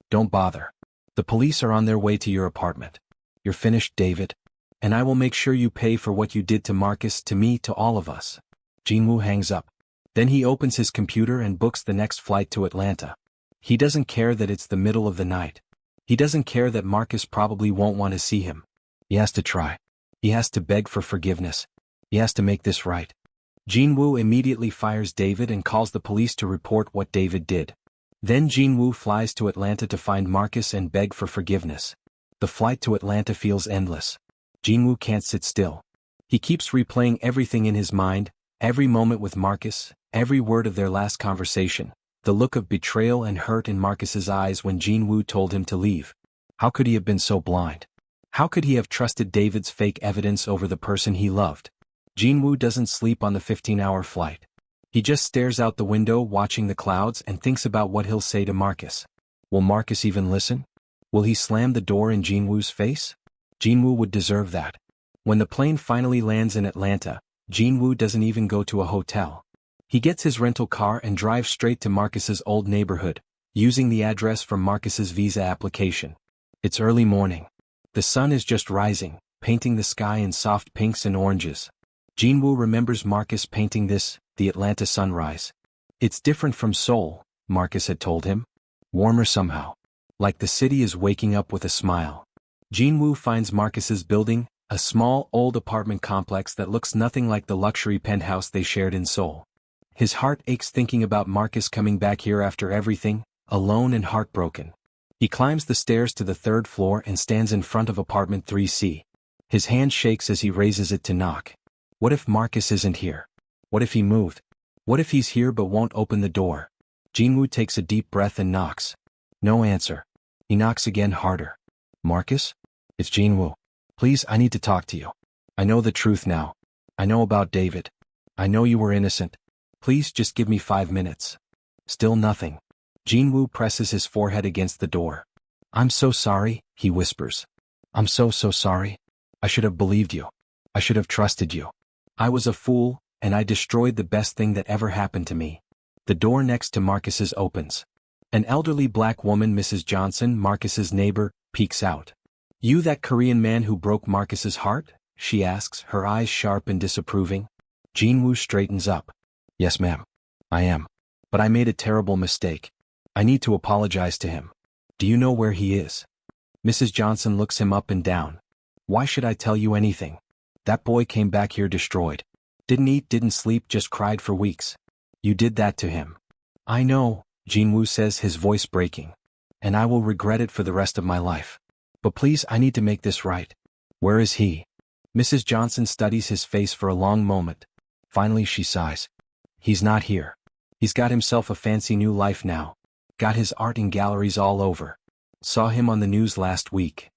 Don't bother. The police are on their way to your apartment. You're finished, David. And I will make sure you pay for what you did to Marcus, to me, to all of us. Jin-woo hangs up. Then he opens his computer and books the next flight to Atlanta. He doesn't care that it's the middle of the night. He doesn't care that Marcus probably won't want to see him. He has to try. He has to beg for forgiveness. He has to make this right. Jin-woo immediately fires David and calls the police to report what David did. Then Jin-woo flies to Atlanta to find Marcus and beg for forgiveness. The flight to Atlanta feels endless. Jin-woo can't sit still. He keeps replaying everything in his mind, every moment with Marcus, every word of their last conversation, the look of betrayal and hurt in Marcus's eyes when Jin-woo told him to leave. How could he have been so blind? How could he have trusted David's fake evidence over the person he loved? Jin-woo doesn't sleep on the 15-hour flight. He just stares out the window watching the clouds and thinks about what he'll say to Marcus. Will Marcus even listen? Will he slam the door in Jin-woo's face? Jin-woo would deserve that. When the plane finally lands in Atlanta, Jin-woo doesn't even go to a hotel. He gets his rental car and drives straight to Marcus's old neighborhood, using the address from Marcus's visa application. It's early morning. The sun is just rising, painting the sky in soft pinks and oranges. Jin-woo remembers Marcus painting this, the Atlanta sunrise. It's different from Seoul, Marcus had told him. Warmer somehow. Like the city is waking up with a smile. Jin-woo finds Marcus's building, a small, old apartment complex that looks nothing like the luxury penthouse they shared in Seoul. His heart aches thinking about Marcus coming back here after everything, alone and heartbroken. He climbs the stairs to the 3rd floor and stands in front of apartment 3C. His hand shakes as he raises it to knock. What if Marcus isn't here? What if he moved? What if he's here but won't open the door? Jin-woo takes a deep breath and knocks. No answer. He knocks again, harder. Marcus? It's Jin-woo. Please, I need to talk to you. I know the truth now. I know about David. I know you were innocent. Please just give me 5 minutes. Still nothing. Jin-woo presses his forehead against the door. I'm so sorry, he whispers. I'm so sorry. I should have believed you. I should have trusted you. I was a fool, and I destroyed the best thing that ever happened to me. The door next to Marcus's opens. An elderly black woman, Mrs. Johnson, Marcus's neighbor, peeks out. You that Korean man who broke Marcus's heart? She asks, her eyes sharp and disapproving. Jin-woo straightens up. Yes, ma'am. I am. But I made a terrible mistake. I need to apologize to him. Do you know where he is? Mrs. Johnson looks him up and down. Why should I tell you anything? That boy came back here destroyed. Didn't eat, didn't sleep, just cried for weeks. You did that to him. I know, Jin-woo says, his voice breaking. And I will regret it for the rest of my life. But please, I need to make this right. Where is he? Mrs. Johnson studies his face for a long moment. Finally she sighs. He's not here. He's got himself a fancy new life now. Got his art in galleries all over. Saw him on the news last week.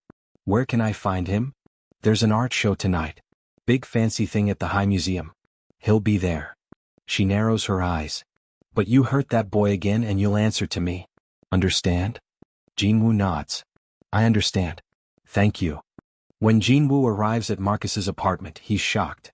Where can I find him? There's an art show tonight. Big fancy thing at the High Museum. He'll be there. She narrows her eyes. But you hurt that boy again and you'll answer to me. Understand? Jin-woo nods. I understand. Thank you. When Jin-woo arrives at Marcus's apartment, he's shocked.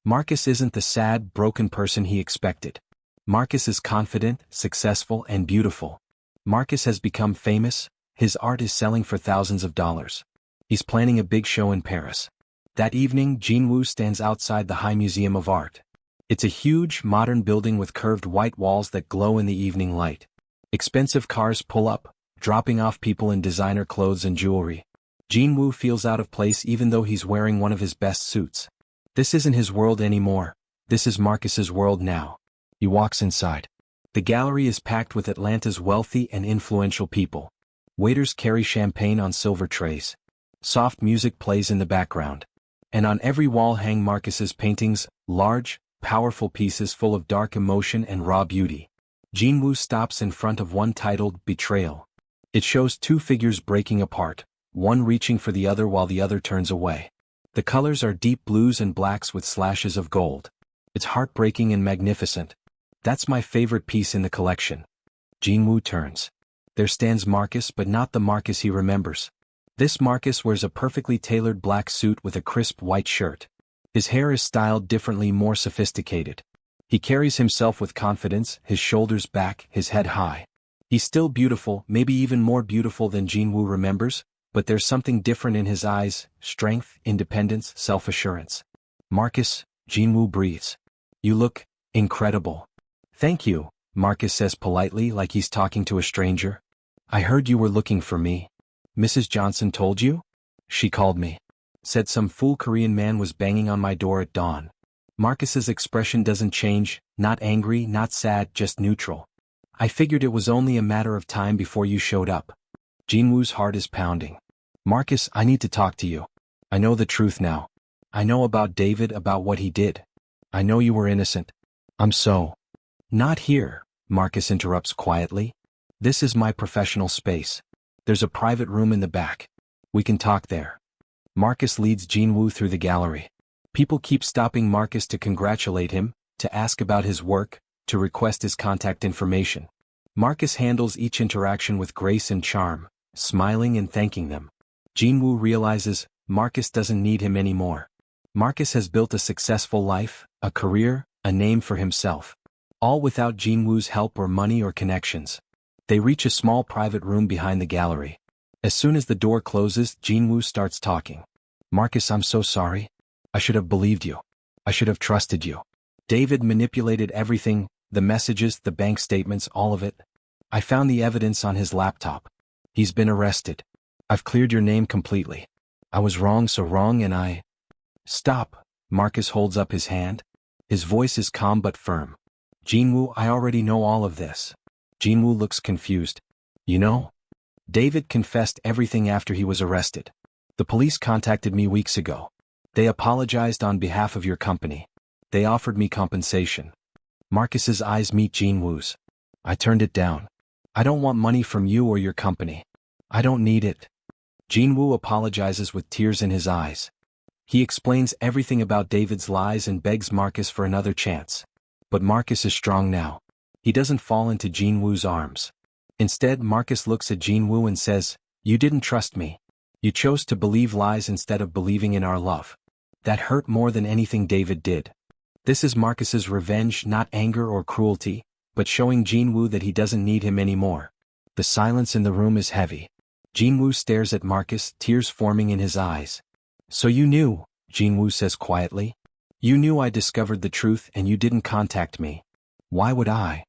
Marcus isn't the sad, broken person he expected. Marcus is confident, successful, and beautiful. Marcus has become famous, His art is selling for thousands of dollars. He's planning a big show in Paris. That evening, Jin-woo stands outside the High Museum of Art. It's a huge, modern building with curved white walls that glow in the evening light. Expensive cars pull up, dropping off people in designer clothes and jewelry. Jin-woo feels out of place even though he's wearing one of his best suits. This isn't his world anymore. This is Marcus's world now. He walks inside. The gallery is packed with Atlanta's wealthy and influential people. Waiters carry champagne on silver trays. Soft music plays in the background. And on every wall hang Marcus's paintings, large, powerful pieces full of dark emotion and raw beauty. Jin-woo stops in front of one titled Betrayal. It shows two figures breaking apart, one reaching for the other while the other turns away. The colors are deep blues and blacks with slashes of gold. It's heartbreaking and magnificent. That's my favorite piece in the collection. Jin-woo turns. There stands Marcus, but not the Marcus he remembers. This Marcus wears a perfectly tailored black suit with a crisp white shirt. His hair is styled differently, more sophisticated. He carries himself with confidence, his shoulders back, his head high. He's still beautiful, maybe even more beautiful than Jin-woo remembers, but there's something different in his eyes: strength, independence, self-assurance. Marcus, Jin-woo breathes. You look incredible. Thank you, Marcus says politely, like he's talking to a stranger. I heard you were looking for me. Mrs. Johnson told you? She called me. Said some fool Korean man was banging on my door at dawn. Marcus's expression doesn't change, not angry, not sad, just neutral. I figured it was only a matter of time before you showed up. Jin-woo's heart is pounding. Marcus, I need to talk to you. I know the truth now. I know about David, about what he did. I know you were innocent. I'm so... Not here, Marcus interrupts quietly. This is my professional space. There's a private room in the back. We can talk there. Marcus leads Jin-woo through the gallery. People keep stopping Marcus to congratulate him, to ask about his work, to request his contact information. Marcus handles each interaction with grace and charm, smiling and thanking them. Jin-woo realizes Marcus doesn't need him anymore. Marcus has built a successful life, a career, a name for himself. All without Jin-woo's help or money or connections. They reach a small private room behind the gallery. As soon as the door closes, Jin-woo starts talking. Marcus, I'm so sorry. I should have believed you. I should have trusted you. David manipulated everything, the messages, the bank statements, all of it. I found the evidence on his laptop. He's been arrested. I've cleared your name completely. I was wrong, so wrong, and I... Stop. Marcus holds up his hand. His voice is calm but firm. Jin-woo, I already know all of this. Jin-woo looks confused. You know? David confessed everything after he was arrested. The police contacted me weeks ago. They apologized on behalf of your company. They offered me compensation. Marcus's eyes meet Jin-woo's. I turned it down. I don't want money from you or your company. I don't need it. Jin-woo apologizes with tears in his eyes. He explains everything about David's lies and begs Marcus for another chance. But Marcus is strong now. He doesn't fall into Jin-woo's arms. Instead, Marcus looks at Jin-woo and says, You didn't trust me. You chose to believe lies instead of believing in our love. That hurt more than anything David did. This is Marcus's revenge, not anger or cruelty, but showing Jin-woo that he doesn't need him anymore. The silence in the room is heavy. Jin-woo stares at Marcus, tears forming in his eyes. So you knew, Jin-woo says quietly. You knew I discovered the truth and you didn't contact me. Why would I?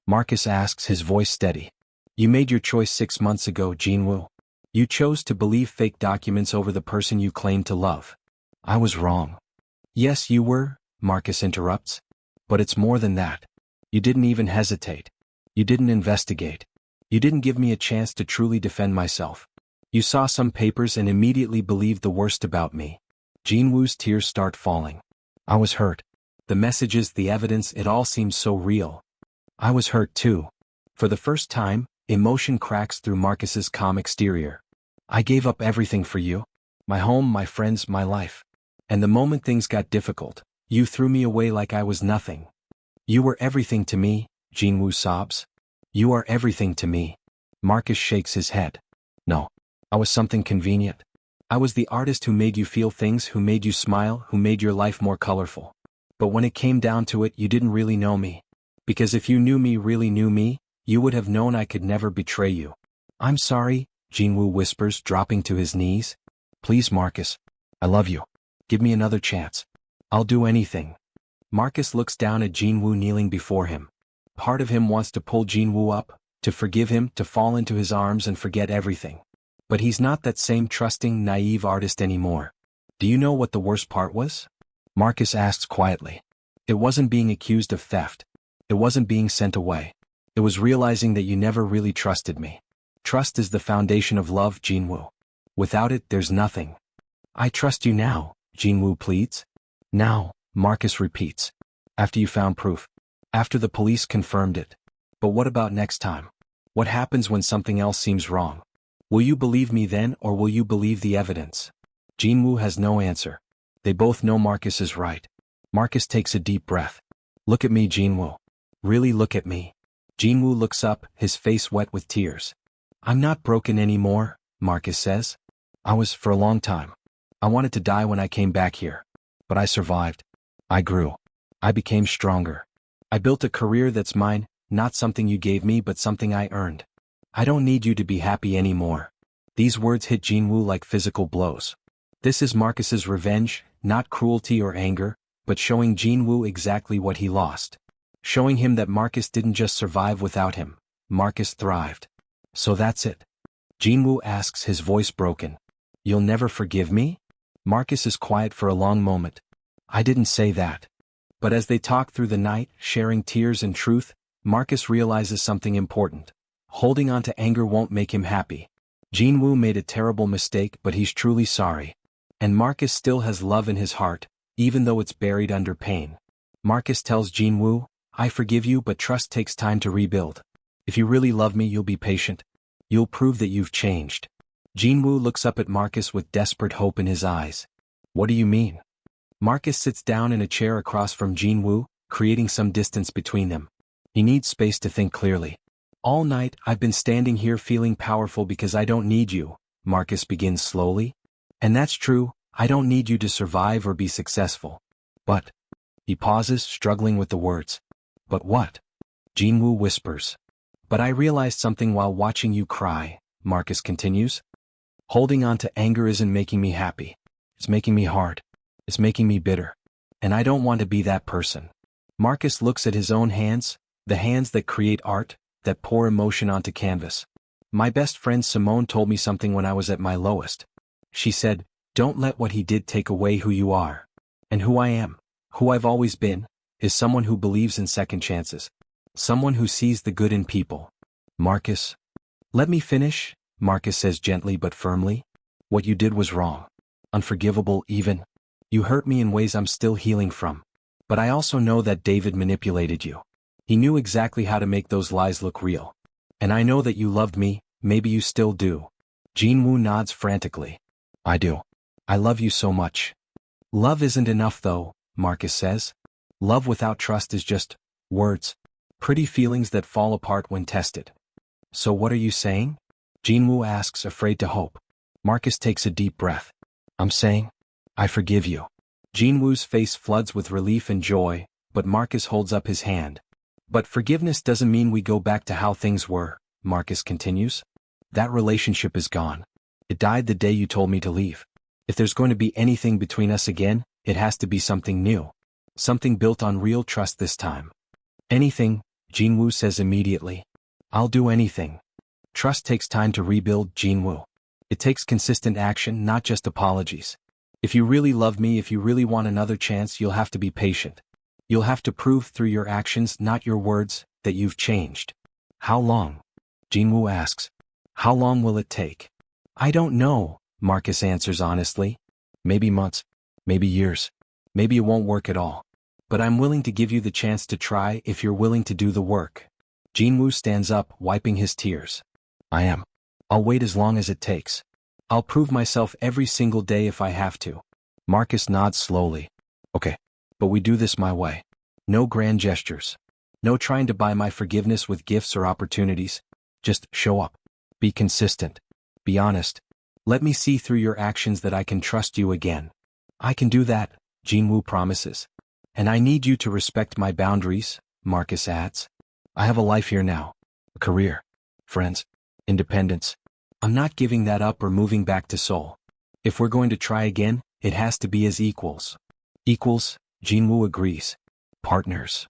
Marcus asks, his voice steady. You made your choice 6 months ago, Jin-woo. You chose to believe fake documents over the person you claimed to love. I was wrong. Yes, you were, Marcus interrupts. But it's more than that. You didn't even hesitate. You didn't investigate. You didn't give me a chance to truly defend myself. You saw some papers and immediately believed the worst about me. Jin-woo's tears start falling. I was hurt. The messages, the evidence, it all seems so real. I was hurt too. For the first time, emotion cracks through Marcus's calm exterior. I gave up everything for you. My home, my friends, my life. And the moment things got difficult, you threw me away like I was nothing. You were everything to me, Jin-woo sobs. You are everything to me. Marcus shakes his head. No. I was something convenient. I was the artist who made you feel things, who made you smile, who made your life more colorful. But when it came down to it, you didn't really know me. Because if you knew me, really knew me, you would have known I could never betray you. I'm sorry, Jin-woo whispers, dropping to his knees. Please, Marcus. I love you. Give me another chance. I'll do anything. Marcus looks down at Jin-woo kneeling before him. Part of him wants to pull Jin-woo up, to forgive him, to fall into his arms and forget everything. But he's not that same trusting, naive artist anymore. Do you know what the worst part was? Marcus asks quietly. It wasn't being accused of theft. It wasn't being sent away. It was realizing that you never really trusted me. Trust is the foundation of love, Jin-woo. Without it, there's nothing. I trust you now, Jin-woo pleads. Now, Marcus repeats. After you found proof. After the police confirmed it. But what about next time? What happens when something else seems wrong? Will you believe me then, or will you believe the evidence? Jin-woo has no answer. They both know Marcus is right. Marcus takes a deep breath. Look at me, Jin-woo. Really look at me. Jin-woo looks up, his face wet with tears. I'm not broken anymore, Marcus says. I was for a long time. I wanted to die when I came back here. But I survived. I grew. I became stronger. I built a career that's mine, not something you gave me but something I earned. I don't need you to be happy anymore. These words hit Jin-woo like physical blows. This is Marcus's revenge, not cruelty or anger, but showing Jin-woo exactly what he lost. Showing him that Marcus didn't just survive without him. Marcus thrived. So that's it? Jin-woo asks, his voice broken. You'll never forgive me? Marcus is quiet for a long moment. I didn't say that. But as they talk through the night, sharing tears and truth, Marcus realizes something important. Holding on to anger won't make him happy. Jin-woo made a terrible mistake, but he's truly sorry. And Marcus still has love in his heart, even though it's buried under pain. Marcus tells Jin-woo, I forgive you, but trust takes time to rebuild. If you really love me, you'll be patient. You'll prove that you've changed. Jin-woo looks up at Marcus with desperate hope in his eyes. What do you mean? Marcus sits down in a chair across from Jin-woo, creating some distance between them. He needs space to think clearly. All night, I've been standing here feeling powerful because I don't need you, Marcus begins slowly. And that's true, I don't need you to survive or be successful. But... He pauses, struggling with the words. But what? Jin-woo whispers. But I realized something while watching you cry, Marcus continues. Holding on to anger isn't making me happy. It's making me hard. It's making me bitter. And I don't want to be that person. Marcus looks at his own hands, the hands that create art, that pour emotion onto canvas. My best friend Simone told me something when I was at my lowest. She said, don't let what he did take away who you are. And who I am, who I've always been, is someone who believes in second chances. Someone who sees the good in people. Marcus. Let me finish, Marcus says gently but firmly. What you did was wrong. Unforgivable even. You hurt me in ways I'm still healing from. But I also know that David manipulated you. He knew exactly how to make those lies look real. And I know that you loved me, maybe you still do. Jin-woo nods frantically. I do. I love you so much. Love isn't enough though, Marcus says. Love without trust is just words. Pretty feelings that fall apart when tested. So what are you saying? Jin-woo asks, afraid to hope. Marcus takes a deep breath. I'm saying, I forgive you. Jin-woo's face floods with relief and joy, but Marcus holds up his hand. But forgiveness doesn't mean we go back to how things were, Marcus continues. That relationship is gone. It died the day you told me to leave. If there's going to be anything between us again, it has to be something new. Something built on real trust this time. Anything, Jin-woo says immediately. I'll do anything. Trust takes time to rebuild, Jin-woo. It takes consistent action, not just apologies. If you really love me, if you really want another chance, you'll have to be patient. You'll have to prove through your actions, not your words, that you've changed. How long? Jin-woo asks. How long will it take? I don't know, Marcus answers honestly. Maybe months. Maybe years. Maybe it won't work at all. But I'm willing to give you the chance to try if you're willing to do the work. Jin-woo stands up, wiping his tears. I am. I'll wait as long as it takes. I'll prove myself every single day if I have to. Marcus nods slowly. Okay. But we do this my way. No grand gestures. No trying to buy my forgiveness with gifts or opportunities. Just show up. Be consistent. Be honest. Let me see through your actions that I can trust you again. I can do that, Jin-woo promises. And I need you to respect my boundaries, Marcus adds. I have a life here now. A career. Friends. Independence. I'm not giving that up or moving back to Seoul. If we're going to try again, it has to be as equals. Equals, Jin-woo agrees. Partners.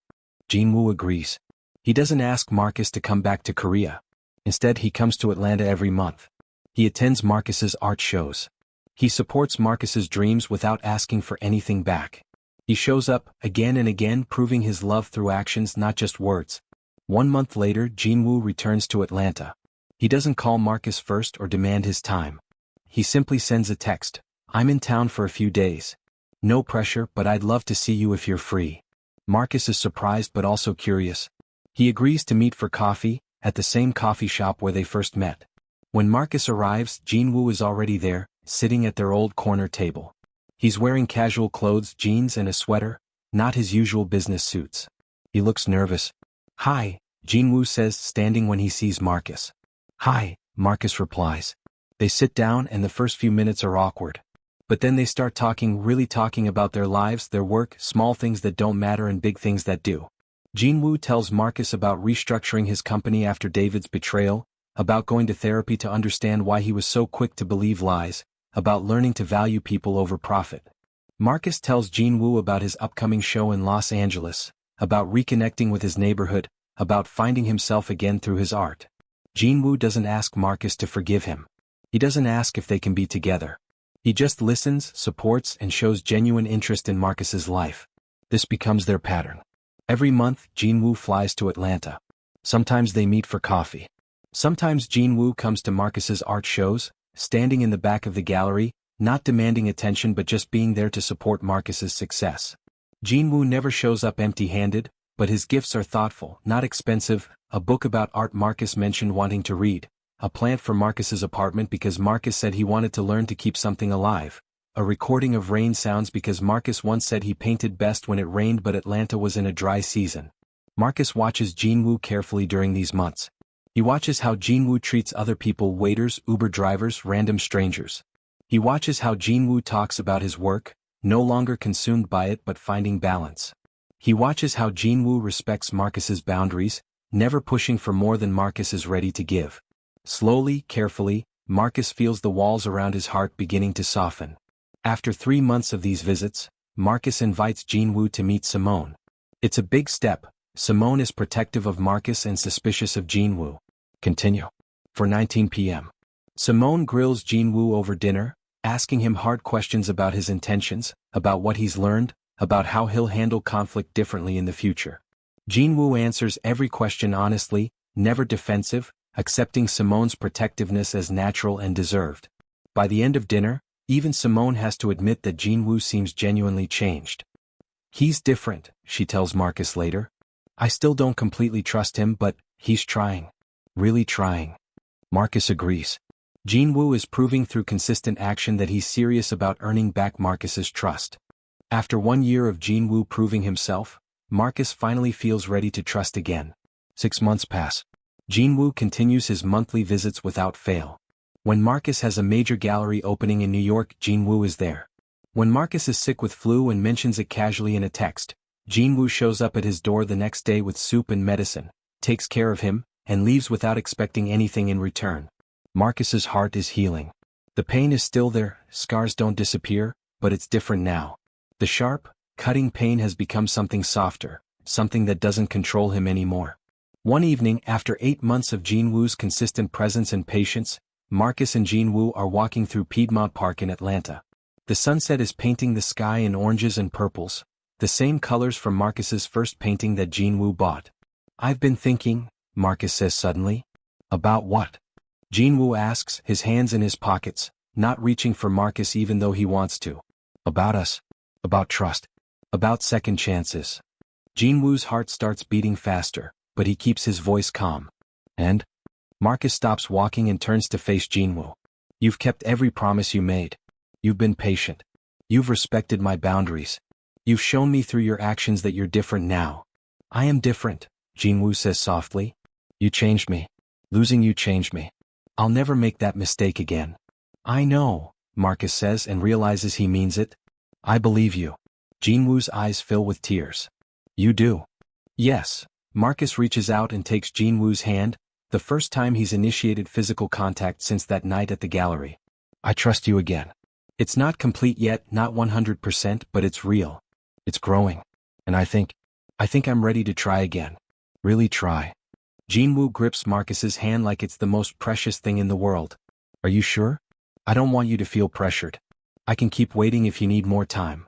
Jin-woo agrees. He doesn't ask Marcus to come back to Korea. Instead, he comes to Atlanta every month. He attends Marcus's art shows. He supports Marcus's dreams without asking for anything back. He shows up, again and again, proving his love through actions, not just words. 1 month later, Jin-woo returns to Atlanta. He doesn't call Marcus first or demand his time. He simply sends a text. I'm in town for a few days. No pressure, but I'd love to see you if you're free. Marcus is surprised but also curious. He agrees to meet for coffee, at the same coffee shop where they first met. When Marcus arrives, Jin-woo is already there, sitting at their old corner table. He's wearing casual clothes, jeans and a sweater, not his usual business suits. He looks nervous. Hi, Jin-woo says, standing when he sees Marcus. Hi, Marcus replies. They sit down and the first few minutes are awkward. But then they start talking, really talking about their lives, their work, small things that don't matter and big things that do. Jin-woo tells Marcus about restructuring his company after David's betrayal, about going to therapy to understand why he was so quick to believe lies, about learning to value people over profit. Marcus tells Jin-woo about his upcoming show in Los Angeles, about reconnecting with his neighborhood, about finding himself again through his art. Jin-woo doesn't ask Marcus to forgive him. He doesn't ask if they can be together. He just listens, supports, and shows genuine interest in Marcus's life. This becomes their pattern. Every month, Jin-woo flies to Atlanta. Sometimes they meet for coffee. Sometimes Jin-woo comes to Marcus's art shows, standing in the back of the gallery, not demanding attention but just being there to support Marcus's success. Jin-woo never shows up empty-handed, but his gifts are thoughtful, not expensive, a book about art Marcus mentioned wanting to read, a plant for Marcus's apartment because Marcus said he wanted to learn to keep something alive, a recording of rain sounds because Marcus once said he painted best when it rained but Atlanta was in a dry season. Marcus watches Jin-woo carefully during these months. He watches how Jin-woo treats other people, waiters, Uber drivers, random strangers. He watches how Jin-woo talks about his work, no longer consumed by it but finding balance. He watches how Jin-woo respects Marcus's boundaries, never pushing for more than Marcus is ready to give. Slowly, carefully, Marcus feels the walls around his heart beginning to soften. After 3 months of these visits, Marcus invites Jin-woo to meet Simone. It's a big step. Simone is protective of Marcus and suspicious of Jin-woo. Continue. For 19 p.m. Simone grills Jin-woo over dinner, asking him hard questions about his intentions, about what he's learned, about how he'll handle conflict differently in the future. Jin-woo answers every question honestly, never defensive, accepting Simone's protectiveness as natural and deserved. By the end of dinner, even Simone has to admit that Jin-woo seems genuinely changed. He's different, she tells Marcus later. I still don't completely trust him, but he's trying. Really trying. Marcus agrees. Jin-woo is proving through consistent action that he's serious about earning back Marcus's trust. After 1 year of Jin-woo proving himself, Marcus finally feels ready to trust again. 6 months pass. Jin-woo continues his monthly visits without fail. When Marcus has a major gallery opening in New York, Jin-woo is there. When Marcus is sick with flu and mentions it casually in a text, Jin-woo shows up at his door the next day with soup and medicine, takes care of him, and leaves without expecting anything in return. Marcus's heart is healing. The pain is still there, scars don't disappear, but it's different now. The sharp, cutting pain has become something softer, something that doesn't control him anymore. One evening, after 8 months of Jin-woo's consistent presence and patience, Marcus and Jin-woo are walking through Piedmont Park in Atlanta. The sunset is painting the sky in oranges and purples, the same colors from Marcus's first painting that Jin-woo bought. I've been thinking, Marcus says suddenly. About what? Jin-woo asks, his hands in his pockets, not reaching for Marcus even though he wants to. About us. About trust. About second chances. Jin-woo's heart starts beating faster, but he keeps his voice calm. And? Marcus stops walking and turns to face Jin-woo. You've kept every promise you made. You've been patient. You've respected my boundaries. You've shown me through your actions that you're different now. I am different, Jin-woo says softly. You changed me. Losing you changed me. I'll never make that mistake again. I know, Marcus says and realizes he means it. I believe you. Jin-woo's eyes fill with tears. You do? Yes. Marcus reaches out and takes Jin-woo's hand, The first time he's initiated physical contact since that night at the gallery. I trust you again. It's not complete yet, not 100%, but it's real. It's growing. And I think I'm ready to try again. Really try. Jin-woo grips Marcus's hand like it's the most precious thing in the world. Are you sure? I don't want you to feel pressured. I can keep waiting if you need more time.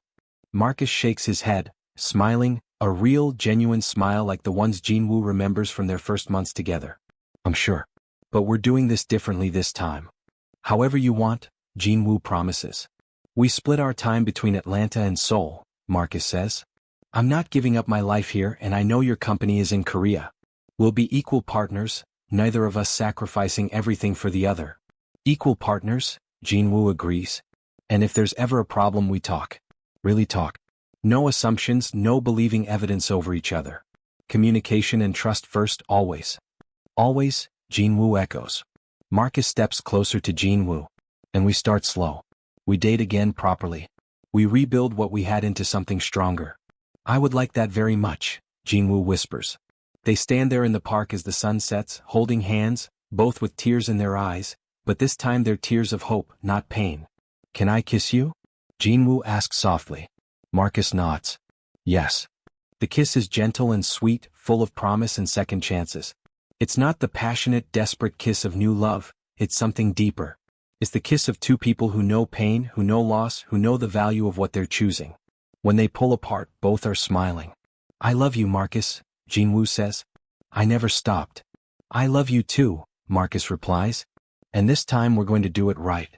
Marcus shakes his head, smiling, a real, genuine smile like the ones Jin-woo remembers from their first months together. I'm sure. But we're doing this differently this time. However you want, Jin-woo promises. We split our time between Atlanta and Seoul, Marcus says. I'm not giving up my life here, and I know your company is in Korea. We'll be equal partners, neither of us sacrificing everything for the other. Equal partners, Jin-woo agrees. And if there's ever a problem, we talk. Really talk. No assumptions, no believing evidence over each other. Communication and trust first, always. Always, Jin-woo echoes. Marcus steps closer to Jin-woo. And we start slow. We date again properly. We rebuild what we had into something stronger. I would like that very much, Jin-woo whispers. They stand there in the park as the sun sets, holding hands, both with tears in their eyes, but this time they're tears of hope, not pain. Can I kiss you? Jin-woo asks softly. Marcus nods. Yes. The kiss is gentle and sweet, full of promise and second chances. It's not the passionate, desperate kiss of new love, it's something deeper. It's the kiss of two people who know pain, who know loss, who know the value of what they're choosing. When they pull apart, both are smiling. I love you, Marcus, Jin-woo says. I never stopped. I love you too, Marcus replies. And this time we're going to do it right.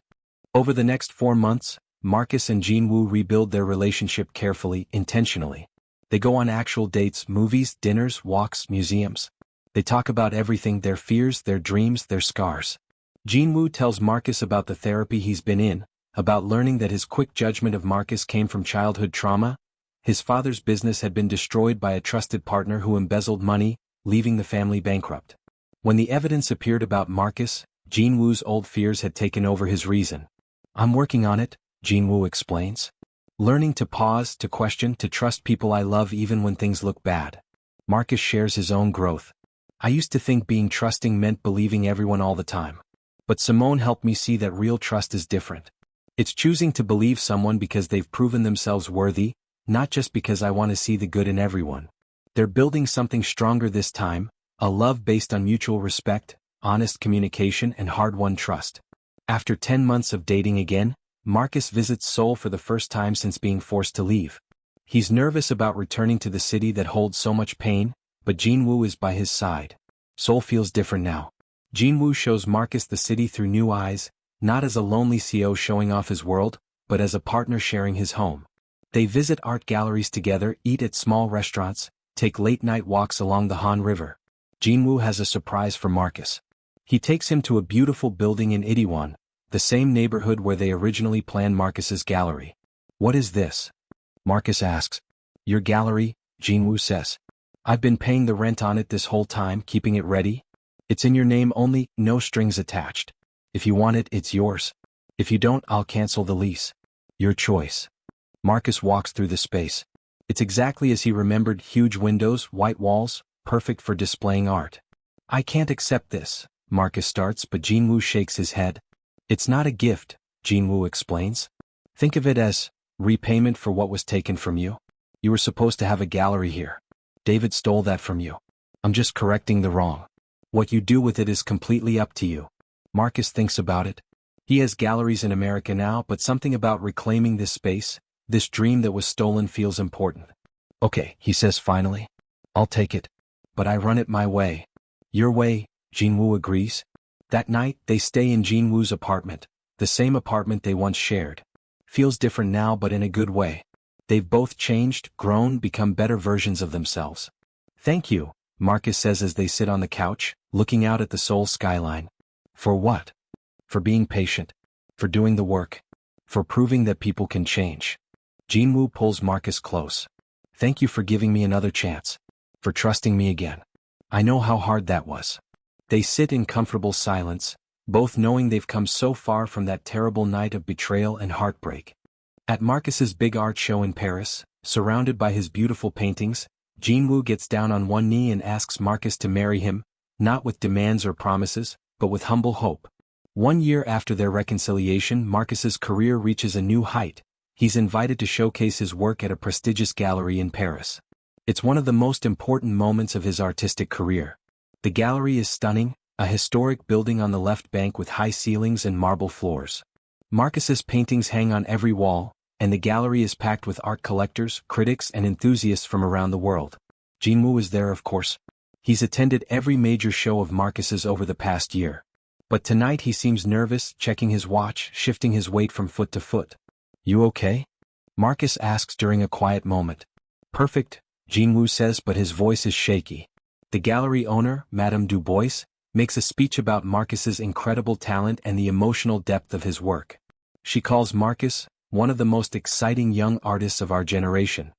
Over the next 4 months, Marcus and Jin-woo rebuild their relationship carefully, intentionally. They go on actual dates, movies, dinners, walks, museums. They talk about everything, their fears, their dreams, their scars. Jin-woo tells Marcus about the therapy he's been in, about learning that his quick judgment of Marcus came from childhood trauma. His father's business had been destroyed by a trusted partner who embezzled money, leaving the family bankrupt. When the evidence appeared about Marcus, Jin-woo's old fears had taken over his reason. I'm working on it, Jin-woo explains. Learning to pause, to question, to trust people I love even when things look bad. Marcus shares his own growth. I used to think being trusting meant believing everyone all the time. But Simone helped me see that real trust is different. It's choosing to believe someone because they've proven themselves worthy, not just because I want to see the good in everyone. They're building something stronger this time, a love based on mutual respect, honest communication and hard-won trust. After 10 months of dating again, Marcus visits Seoul for the first time since being forced to leave. He's nervous about returning to the city that holds so much pain, but Jin-woo is by his side. Seoul feels different now. Jin-woo shows Marcus the city through new eyes, not as a lonely CEO showing off his world, but as a partner sharing his home. They visit art galleries together, eat at small restaurants, take late-night walks along the Han River. Jin-woo has a surprise for Marcus. He takes him to a beautiful building in Itaewon, the same neighborhood where they originally planned Marcus's gallery. What is this? Marcus asks. Your gallery, Jin-woo says. I've been paying the rent on it this whole time, keeping it ready. It's in your name only, no strings attached. If you want it, it's yours. If you don't, I'll cancel the lease. Your choice. Marcus walks through the space. It's exactly as he remembered, huge windows, white walls, perfect for displaying art. I can't accept this, Marcus starts, but Jin-woo shakes his head. It's not a gift, Jin-woo explains. Think of it as repayment for what was taken from you. You were supposed to have a gallery here. David stole that from you. I'm just correcting the wrong. What you do with it is completely up to you. Marcus thinks about it. He has galleries in America now, but something about reclaiming this space, this dream that was stolen, feels important. Okay, he says finally. I'll take it. But I run it my way. Your way, Jin-woo agrees. That night, they stay in Jin-woo's apartment, the same apartment they once shared. Feels different now, but in a good way. They've both changed, grown, become better versions of themselves. Thank you, Marcus says as they sit on the couch, looking out at the Seoul skyline. For what? For being patient. For doing the work. For proving that people can change. Jin-woo pulls Marcus close. Thank you for giving me another chance. For trusting me again. I know how hard that was. They sit in comfortable silence, both knowing they've come so far from that terrible night of betrayal and heartbreak. At Marcus's big art show in Paris, surrounded by his beautiful paintings, Jin-woo gets down on one knee and asks Marcus to marry him, not with demands or promises, but with humble hope. 1 year after their reconciliation, Marcus's career reaches a new height. He's invited to showcase his work at a prestigious gallery in Paris. It's one of the most important moments of his artistic career. The gallery is stunning, a historic building on the left bank with high ceilings and marble floors. Marcus's paintings hang on every wall, and the gallery is packed with art collectors, critics, and enthusiasts from around the world. Jin-woo is there, of course. He's attended every major show of Marcus's over the past year. But tonight he seems nervous, checking his watch, shifting his weight from foot to foot. "You okay?" Marcus asks during a quiet moment. "Perfect," Jin-woo says, but his voice is shaky. The gallery owner, Madame Dubois, makes a speech about Marcus's incredible talent and the emotional depth of his work. She calls Marcus one of the most exciting young artists of our generation.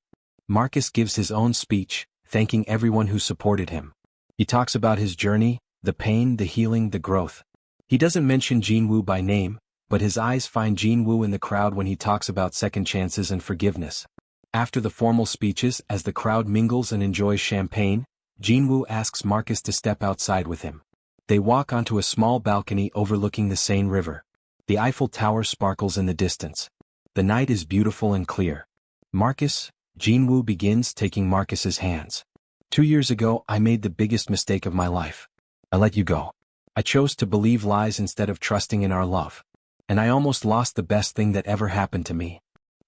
Marcus gives his own speech, thanking everyone who supported him. He talks about his journey, the pain, the healing, the growth. He doesn't mention Jin-woo by name, but his eyes find Jin-woo in the crowd when he talks about second chances and forgiveness. After the formal speeches, as the crowd mingles and enjoys champagne, Jin-woo asks Marcus to step outside with him. They walk onto a small balcony overlooking the Seine River. The Eiffel Tower sparkles in the distance. The night is beautiful and clear. "Marcus," Jin-woo begins, taking Marcus's hands. "2 years ago I made the biggest mistake of my life. I let you go. I chose to believe lies instead of trusting in our love. And I almost lost the best thing that ever happened to me."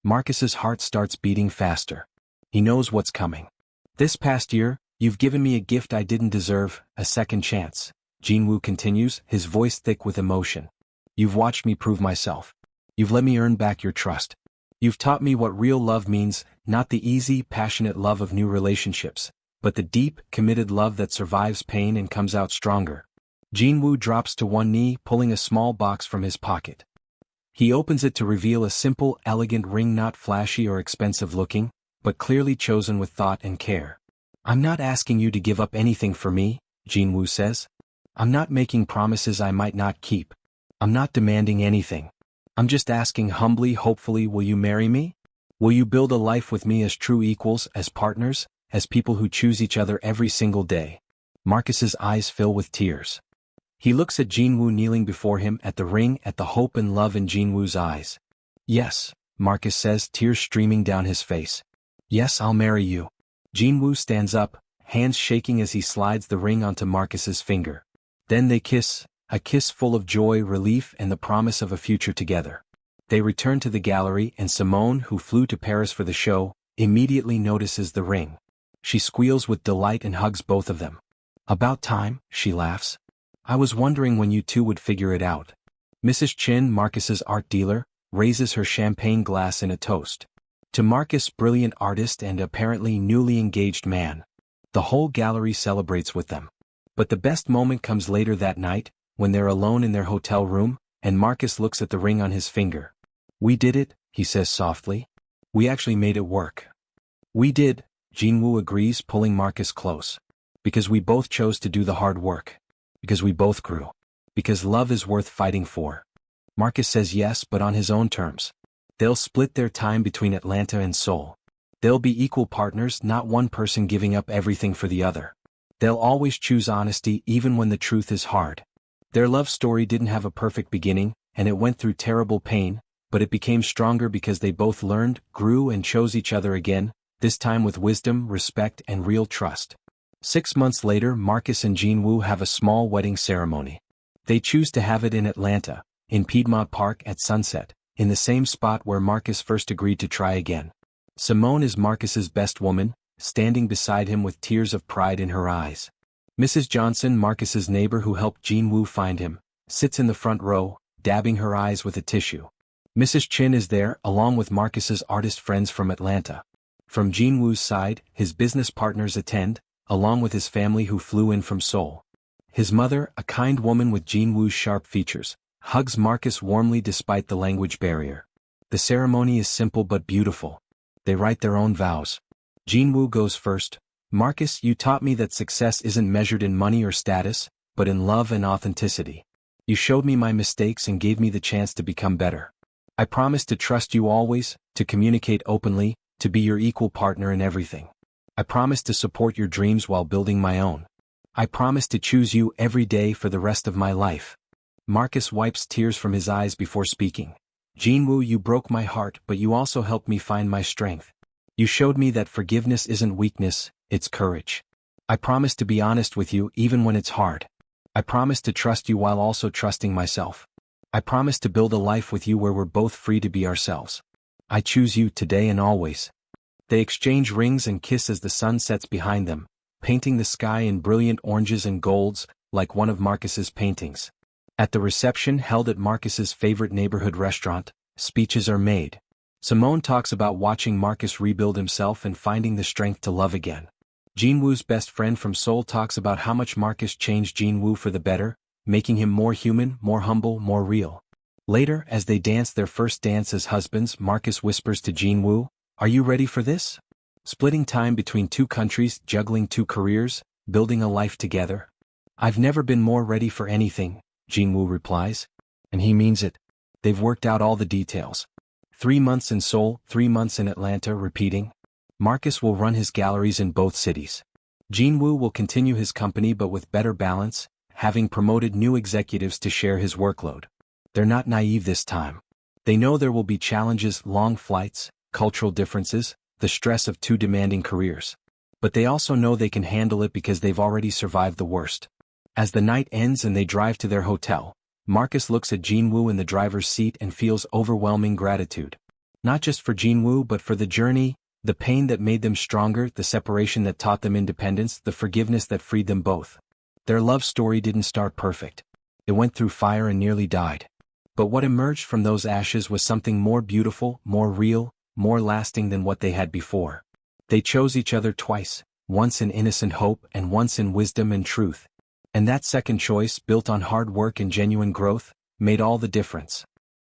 Marcus's heart starts beating faster. He knows what's coming. "This past year, you've given me a gift I didn't deserve, a second chance," Jin-woo continues, his voice thick with emotion. "You've watched me prove myself. You've let me earn back your trust. You've taught me what real love means, not the easy, passionate love of new relationships, but the deep, committed love that survives pain and comes out stronger." Jin-woo drops to one knee, pulling a small box from his pocket. He opens it to reveal a simple, elegant ring, not flashy or expensive looking, but clearly chosen with thought and care. "I'm not asking you to give up anything for me," Jin-woo says. "I'm not making promises I might not keep. I'm not demanding anything. I'm just asking humbly, hopefully, will you marry me? Will you build a life with me as true equals, as partners, as people who choose each other every single day?" Marcus's eyes fill with tears. He looks at Jin-woo kneeling before him, at the ring, at the hope and love in Jin-woo's eyes. "Yes," Marcus says, tears streaming down his face. "Yes, I'll marry you." Jin-woo stands up, hands shaking as he slides the ring onto Marcus's finger. Then they kiss, a kiss full of joy, relief, and the promise of a future together. They return to the gallery, and Simone, who flew to Paris for the show, immediately notices the ring. She squeals with delight and hugs both of them. "About time," she laughs. "I was wondering when you two would figure it out." Mrs. Chin, Marcus's art dealer, raises her champagne glass in a toast. To Marcus, brilliant artist and apparently newly engaged man. The whole gallery celebrates with them. But the best moment comes later that night, when they're alone in their hotel room, and Marcus looks at the ring on his finger. "We did it," he says softly. "We actually made it work." "We did," Jin-woo agrees, pulling Marcus close. "Because we both chose to do the hard work. Because we both grew. Because love is worth fighting for." Marcus says yes, but on his own terms. They'll split their time between Atlanta and Seoul. They'll be equal partners, not one person giving up everything for the other. They'll always choose honesty even when the truth is hard. Their love story didn't have a perfect beginning, and it went through terrible pain, but it became stronger because they both learned, grew, and chose each other again, this time with wisdom, respect, and real trust. 6 months later, Marcus and Jin-woo have a small wedding ceremony. They choose to have it in Atlanta, in Piedmont Park at sunset, in the same spot where Marcus first agreed to try again. Simone is Marcus's best woman, standing beside him with tears of pride in her eyes. Mrs. Johnson, Marcus's neighbor who helped Jin-woo find him, sits in the front row, dabbing her eyes with a tissue. Mrs. Chin is there, along with Marcus's artist friends from Atlanta. From Jin-woo's side, his business partners attend, along with his family who flew in from Seoul. His mother, a kind woman with Jin-woo's sharp features, hugs Marcus warmly despite the language barrier. The ceremony is simple but beautiful. They write their own vows. Jin-woo goes first. "Marcus, you taught me that success isn't measured in money or status, but in love and authenticity. You showed me my mistakes and gave me the chance to become better. I promise to trust you always, to communicate openly, to be your equal partner in everything. I promise to support your dreams while building my own. I promise to choose you every day for the rest of my life. Marcus wipes tears from his eyes before speaking. Jin-woo, you broke my heart, but you also helped me find my strength. You showed me that forgiveness isn't weakness, it's courage. I promise to be honest with you even when it's hard. I promise to trust you while also trusting myself. I promise to build a life with you where we're both free to be ourselves. I choose you today and always. They exchange rings and kiss as the sun sets behind them, painting the sky in brilliant oranges and golds, like one of Marcus's paintings. At the reception held at Marcus's favorite neighborhood restaurant, speeches are made. Simone talks about watching Marcus rebuild himself and finding the strength to love again. Jin-woo's best friend from Seoul talks about how much Marcus changed Jin-woo for the better, making him more human, more humble, more real. Later, as they dance their first dance as husbands, Marcus whispers to Jin-woo, "Are you ready for this? Splitting time between two countries, juggling two careers, building a life together." "I've never been more ready for anything," Jin-woo replies. And he means it. They've worked out all the details. 3 months in Seoul, 3 months in Atlanta, repeating. Marcus will run his galleries in both cities. Jin-woo will continue his company but with better balance, having promoted new executives to share his workload. They're not naive this time. They know there will be challenges, long flights, cultural differences, the stress of two demanding careers. But they also know they can handle it because they've already survived the worst. As the night ends and they drive to their hotel, Marcus looks at Jin-woo in the driver's seat and feels overwhelming gratitude. Not just for Jin-woo but for the journey, the pain that made them stronger, the separation that taught them independence, the forgiveness that freed them both. Their love story didn't start perfect. It went through fire and nearly died. But what emerged from those ashes was something more beautiful, more real, more lasting than what they had before. They chose each other twice, once in innocent hope and once in wisdom and truth. And that second choice, built on hard work and genuine growth, made all the difference.